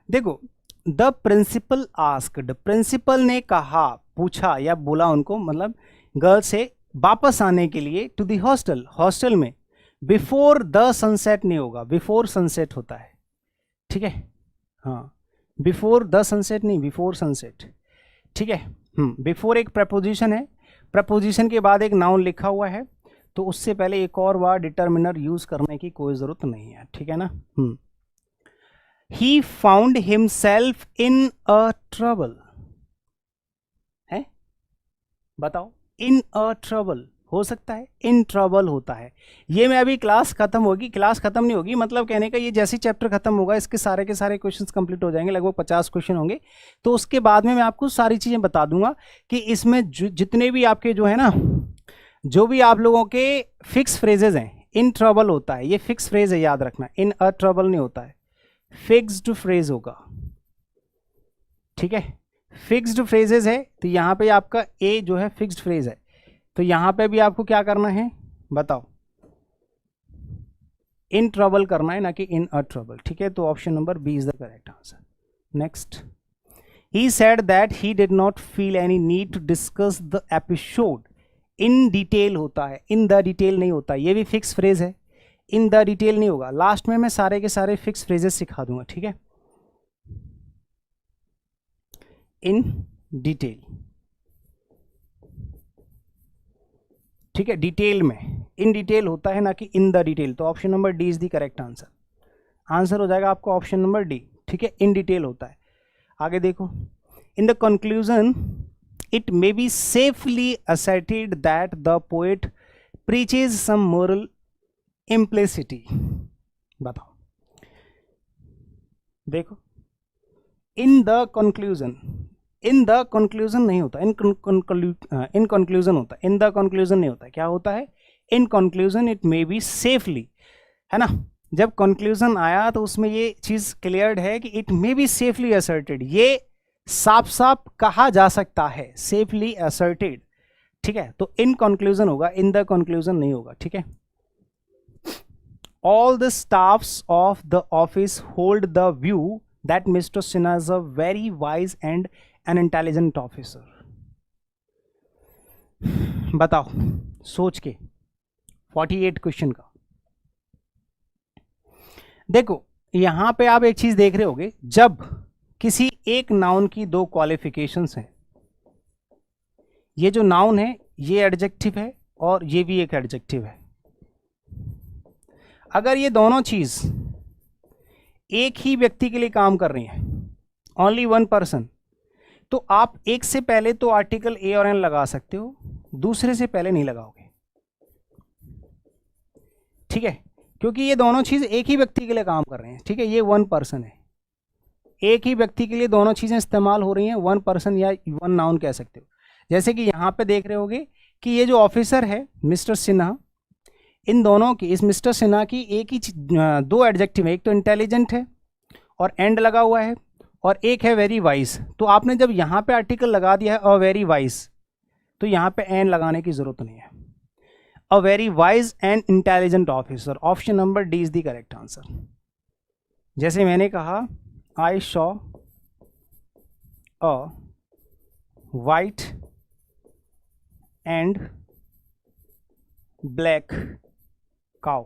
देखो, द प्रिंसिपल आस्क्ड, प्रिंसिपल ने कहा, पूछा या बोला उनको, मतलब गर्ल्स से वापस आने के लिए, टू दी हॉस्टल, हॉस्टल में, बिफोर द सनसेट नहीं होगा, बिफोर सनसेट होता है, ठीक है, हाँ, बिफोर द सनसेट नहीं, बिफोर सनसेट, ठीक है। बिफोर एक प्रपोजिशन है, प्रपोजिशन के बाद एक नाउन लिखा हुआ है, तो उससे पहले एक और बार डिटर्मिनर यूज करने की कोई जरूरत नहीं है, ठीक है ना। He found himself in a trouble है, बताओ, इन अ ट्रबल हो सकता है, इन ट्रबल होता है। ये मैं अभी क्लास खत्म होगी, क्लास खत्म नहीं होगी, मतलब कहने का ये जैसे चैप्टर खत्म होगा इसके सारे के सारे क्वेश्चंस कंप्लीट हो जाएंगे, लगभग 50 क्वेश्चन होंगे, तो उसके बाद में मैं आपको सारी चीजें बता दूंगा कि इसमें जितने भी आपके जो है ना, जो भी आप लोगों के फिक्स फ्रेजेज हैं, इन ट्रबल होता है, ये फिक्स फ्रेज है, याद रखना, इन अ ट्रबल नहीं होता है, फिक्स्ड फ्रेज होगा, ठीक है। फिक्स्ड फ्रेजेज है, तो यहाँ पे आपका ए जो है फिक्स्ड फ्रेज है, तो यहां पे भी आपको क्या करना है बताओ, इन ट्रबल करना है, ना कि इन अ ट्रबल, ठीक है। तो option number B is the correct answer. Next, he said that he did not feel any need to discuss the episode in detail होता है, इन द डिटेल नहीं होता, ये भी फिक्स फ्रेज है, इन द डिटेल नहीं होगा। Last में मैं सारे के सारे फिक्स फ्रेजेस सिखा दूंगा, ठीक है। इन डिटेल, ठीक है, डिटेल में, इन डिटेल होता है, ना कि इन द डिटेल, तो option number D is the correct answer. Answer हो जाएगा आपको ऑप्शन नंबर डी, ठीक है, इन डिटेल होता है। आगे देखो, in the conclusion it may be safely asserted that the poet preaches some moral implicitly, बताओ, देखो, in the conclusion, in the conclusion नहीं होता, इन कंक्लूजन होता है, इन द कंक्लूजन नहीं होता, क्या होता है, in conclusion it may be safely, है ना। जब कंक्लूजन आया तो उसमें ये चीज क्लियर्ड है कि it may be safely asserted, ये साफ साफ कहा जा सकता है, सेफली असर्टेड, ठीक है। तो इन कंक्लूजन होगा, इन द कंक्लूजन नहीं होगा, ठीक है। All the staffs of the office hold the view that mister Sinha is a very wise and an intelligent officer, बताओ सोच के, 48 क्वेश्चन का। देखो यहां पे आप एक चीज देख रहे होगे, जब किसी एक नाउन की दो क्वालिफिकेशंस हैं, ये जो नाउन है ये एडजेक्टिव है और ये भी एक एडजेक्टिव है, अगर ये दोनों चीज एक ही व्यक्ति के लिए काम कर रही हैं, ओनली वन पर्सन, तो आप एक से पहले तो आर्टिकल ए और एन लगा सकते हो, दूसरे से पहले नहीं लगाओगे, ठीक है, क्योंकि ये दोनों चीज एक ही व्यक्ति के लिए काम कर रहे हैं, ठीक है। ये वन पर्सन है, एक ही व्यक्ति के लिए दोनों चीजें इस्तेमाल हो रही हैं, वन पर्सन या वन नाउन कह सकते हो। जैसे कि यहां पे देख रहे होगे कि ये जो ऑफिसर है मिस्टर सिन्हा, इन दोनों की, इस मिस्टर सिन्हा की एक ही दो एडजेक्टिव है, एक तो इंटेलिजेंट है और एंड लगा हुआ है, और एक है वेरी वाइज। तो आपने जब यहाँ पे आर्टिकल लगा दिया है अ वेरी वाइज, तो यहाँ पे एन लगाने की जरूरत नहीं है, a very wise and intelligent officer, option number D is the correct answer. जैसे मैंने कहा, आई saw a white and black cow,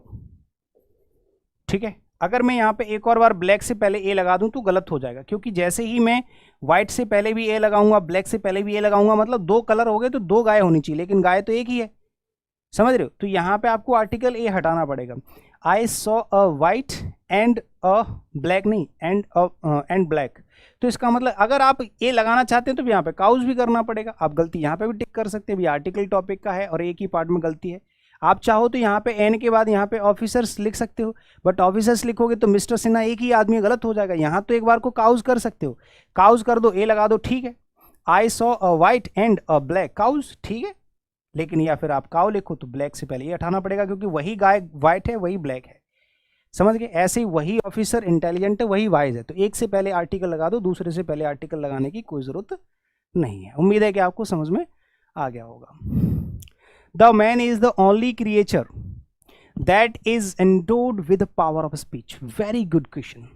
ठीक है। अगर मैं यहाँ पे एक और बार ब्लैक से पहले ए लगा दूं तो गलत हो जाएगा, क्योंकि जैसे ही मैं व्हाइट से पहले भी ए लगाऊंगा, ब्लैक से पहले भी ए लगाऊंगा, मतलब दो कलर हो गए तो दो गाय होनी चाहिए, लेकिन गाय तो एक ही है, समझ रहे हो। तो यहाँ पे आपको आर्टिकल ए हटाना पड़ेगा। आई saw a white and a black, नहीं एंड ब्लैक, तो इसका मतलब अगर आप ए लगाना चाहते हैं तो यहाँ पे काउज भी करना पड़ेगा। आप गलती यहाँ पे भी टिक कर सकते हैं, आर्टिकल टॉपिक का है और एक ही पार्ट में गलती है। आप चाहो तो यहाँ पे एन के बाद यहाँ पे ऑफिसर्स लिख सकते हो, बट ऑफिसर्स लिखोगे तो मिस्टर सिन्हा एक ही आदमी, गलत हो जाएगा। यहाँ तो एक बार को काउज कर सकते हो, काउज कर दो, ए लगा दो, ठीक है। I saw a white and a black cows, ठीक है। लेकिन या फिर आप काउ लिखो तो ब्लैक से पहले ये हटाना पड़ेगा, क्योंकि वही गाय वाइट है वही ब्लैक है, समझ गए। ऐसे ही वही ऑफिसर इंटेलिजेंट है वही वाइज है, तो एक से पहले आर्टिकल लगा दो, दूसरे से पहले आर्टिकल लगाने की कोई जरूरत नहीं है। उम्मीद है कि आपको समझ में आ गया होगा। The man is the only creature that is endowed with power of speech, very good question.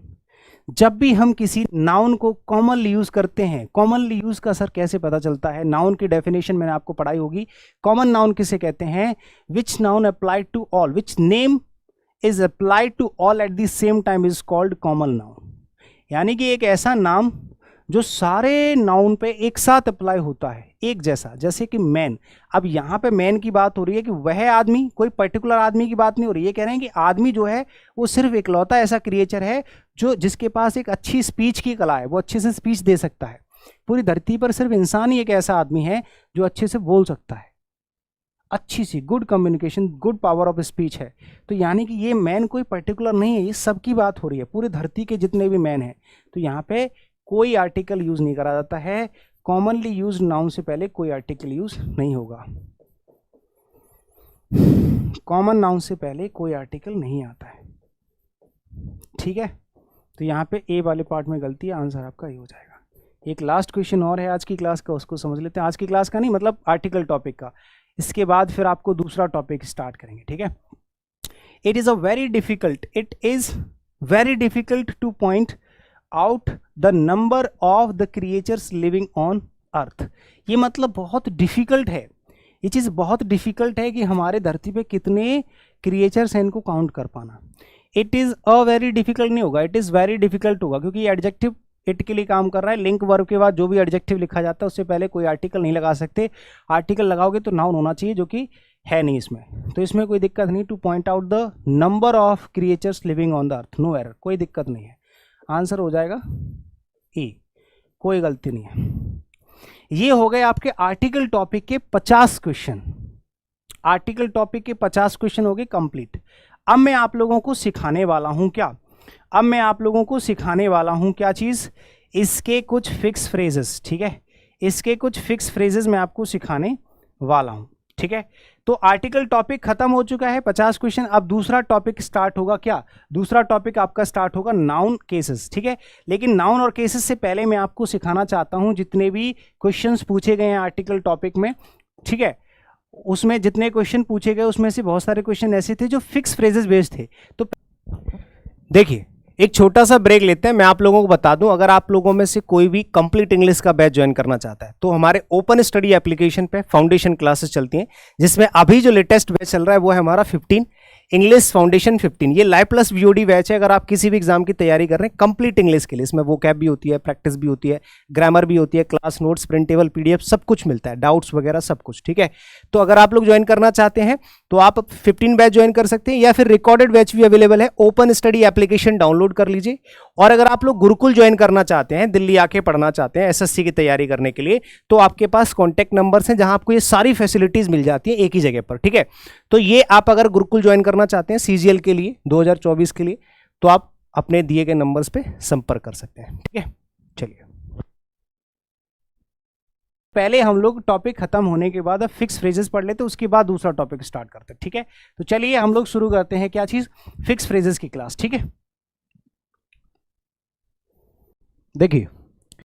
जब भी हम किसी नाउन को कॉमनली यूज करते हैं, कॉमनली यूज का सर कैसे पता चलता है, नाउन की डेफिनेशन मैंने आपको पढ़ाई होगी। कॉमन नाउन किसे कहते हैं, which noun applied to all, which name is applied to all at the same time is called common noun. यानी कि एक ऐसा नाम जो सारे नाउन पे एक साथ अप्लाई होता है, एक जैसा, जैसे कि मैन। अब यहाँ पे मैन की बात हो रही है कि वह आदमी, कोई पर्टिकुलर आदमी की बात नहीं हो रही है। कह रहे हैं कि आदमी जो है वो सिर्फ इकलौता ऐसा क्रिएचर है जो जिसके पास एक अच्छी स्पीच की कला है, वो अच्छे से स्पीच दे सकता है। पूरी धरती पर सिर्फ इंसान ही एक ऐसा आदमी है जो अच्छे से बोल सकता है, अच्छी सी good communication, good power of speech है। तो यानी कि ये मैन कोई पर्टिकुलर नहीं है, ये सबकी बात हो रही है, पूरी धरती के जितने भी मैन हैं। तो यहाँ पे कोई आर्टिकल यूज नहीं करा जाता है, कॉमनली यूज नाउन से पहले कोई आर्टिकल यूज नहीं होगा, कॉमन नाउन से पहले कोई आर्टिकल नहीं आता है, ठीक है। तो यहाँ पे ए वाले पार्ट में गलती है, आंसर आपका ये हो जाएगा। एक लास्ट क्वेश्चन और है आज की क्लास का, उसको समझ लेते हैं। आज की क्लास का नहीं, मतलब आर्टिकल टॉपिक का। इसके बाद फिर आपको दूसरा टॉपिक स्टार्ट करेंगे, ठीक है। It is very difficult to point out the number of the creatures living on earth. ये मतलब बहुत डिफिकल्ट है, ये चीज बहुत डिफिकल्ट है कि हमारे धरती पे कितने क्रिएचर्स हैं, इनको काउंट कर पाना। It is a very difficult नहीं होगा, इट इज वेरी डिफिकल्ट होगा, क्योंकि एडजेक्टिव इट के लिए काम कर रहा है। लिंक वर्ब के बाद जो भी एडजेक्टिव लिखा जाता है उससे पहले कोई आर्टिकल नहीं लगा सकते। आर्टिकल लगाओगे तो नाउन होना चाहिए, जो कि है नहीं इसमें, तो इसमें कोई दिक्कत नहीं। To point out the number of creatures living on the earth, no error, कोई दिक्कत नहीं है। आंसर हो जाएगा ए, कोई गलती नहीं है। ये हो गए आपके आर्टिकल टॉपिक के 50 क्वेश्चन। आर्टिकल टॉपिक के 50 क्वेश्चन हो गए कंप्लीट। अब मैं आप लोगों को सिखाने वाला हूं क्या, अब मैं आप लोगों को सिखाने वाला हूं क्या चीज, इसके कुछ फिक्स फ्रेजेस, ठीक है। इसके कुछ फिक्स फ्रेजेस मैं आपको सिखाने वाला हूं, ठीक है। तो आर्टिकल टॉपिक खत्म हो चुका है, 50 क्वेश्चन। अब दूसरा टॉपिक स्टार्ट होगा क्या, दूसरा टॉपिक आपका स्टार्ट होगा नाउन केसेस, ठीक है। लेकिन नाउन और केसेस से पहले मैं आपको सिखाना चाहता हूं जितने भी क्वेश्चंस पूछे गए हैं आर्टिकल टॉपिक में, ठीक है, उसमें जितने क्वेश्चन पूछे गए उसमें से बहुत सारे क्वेश्चन ऐसे थे जो फिक्स फ्रेजेस बेस्ड थे। तो देखिए एक छोटा सा ब्रेक लेते हैं। मैं आप लोगों को बता दूं, अगर आप लोगों में से कोई भी कंप्लीट इंग्लिश का बैच ज्वाइन करना चाहता है तो हमारे ओपन स्टडी एप्लीकेशन पे फाउंडेशन क्लासेस चलती हैं, जिसमें अभी जो लेटेस्ट बैच चल रहा है वो है हमारा 15 इंग्लिश फाउंडेशन 15। ये लाइव प्लस वीओडी बैच है। अगर आप किसी भी एग्जाम की तैयारी कर रहे हैं कंप्लीट इंग्लिश के लिए, इसमें वोकैब भी होती है, प्रैक्टिस भी होती है, ग्रामर भी होती है, क्लास नोट्स, प्रिंटेबल पीडीएफ सब कुछ मिलता है, डाउट्स वगैरह सब कुछ, ठीक है। तो अगर आप लोग ज्वाइन करना चाहते हैं तो आप 15 बैच ज्वाइन कर सकते हैं, या फिर रिकॉर्डेड बैच भी अवेलेबल है। ओपन स्टडी एप्लीकेशन डाउनलोड कर लीजिए। और अगर आप लोग गुरुकुल ज्वाइन करना चाहते हैं, दिल्ली आके पढ़ना चाहते हैं एसएससी की तैयारी करने के लिए, तो आपके पास कॉन्टैक्ट नंबर्स हैं जहां आपको ये सारी फैसिलिटीज मिल जाती हैं एक ही जगह पर, ठीक है। तो ये आप अगर गुरुकुल ज्वाइन करना चाहते हैं सीजीएल के लिए 2024 के लिए, तो आप अपने दिए गए नंबर्स पे संपर्क कर सकते हैं, ठीक है। चलिए पहले हम लोग टॉपिक खत्म होने के बाद अब फिक्स फ्रेजेस पढ़ लेते हैं, उसके बाद दूसरा टॉपिक स्टार्ट करते हैं, ठीक है। तो चलिए हम लोग शुरू करते हैं क्या चीज, फिक्स फ्रेजेस की क्लास, ठीक है। देखिए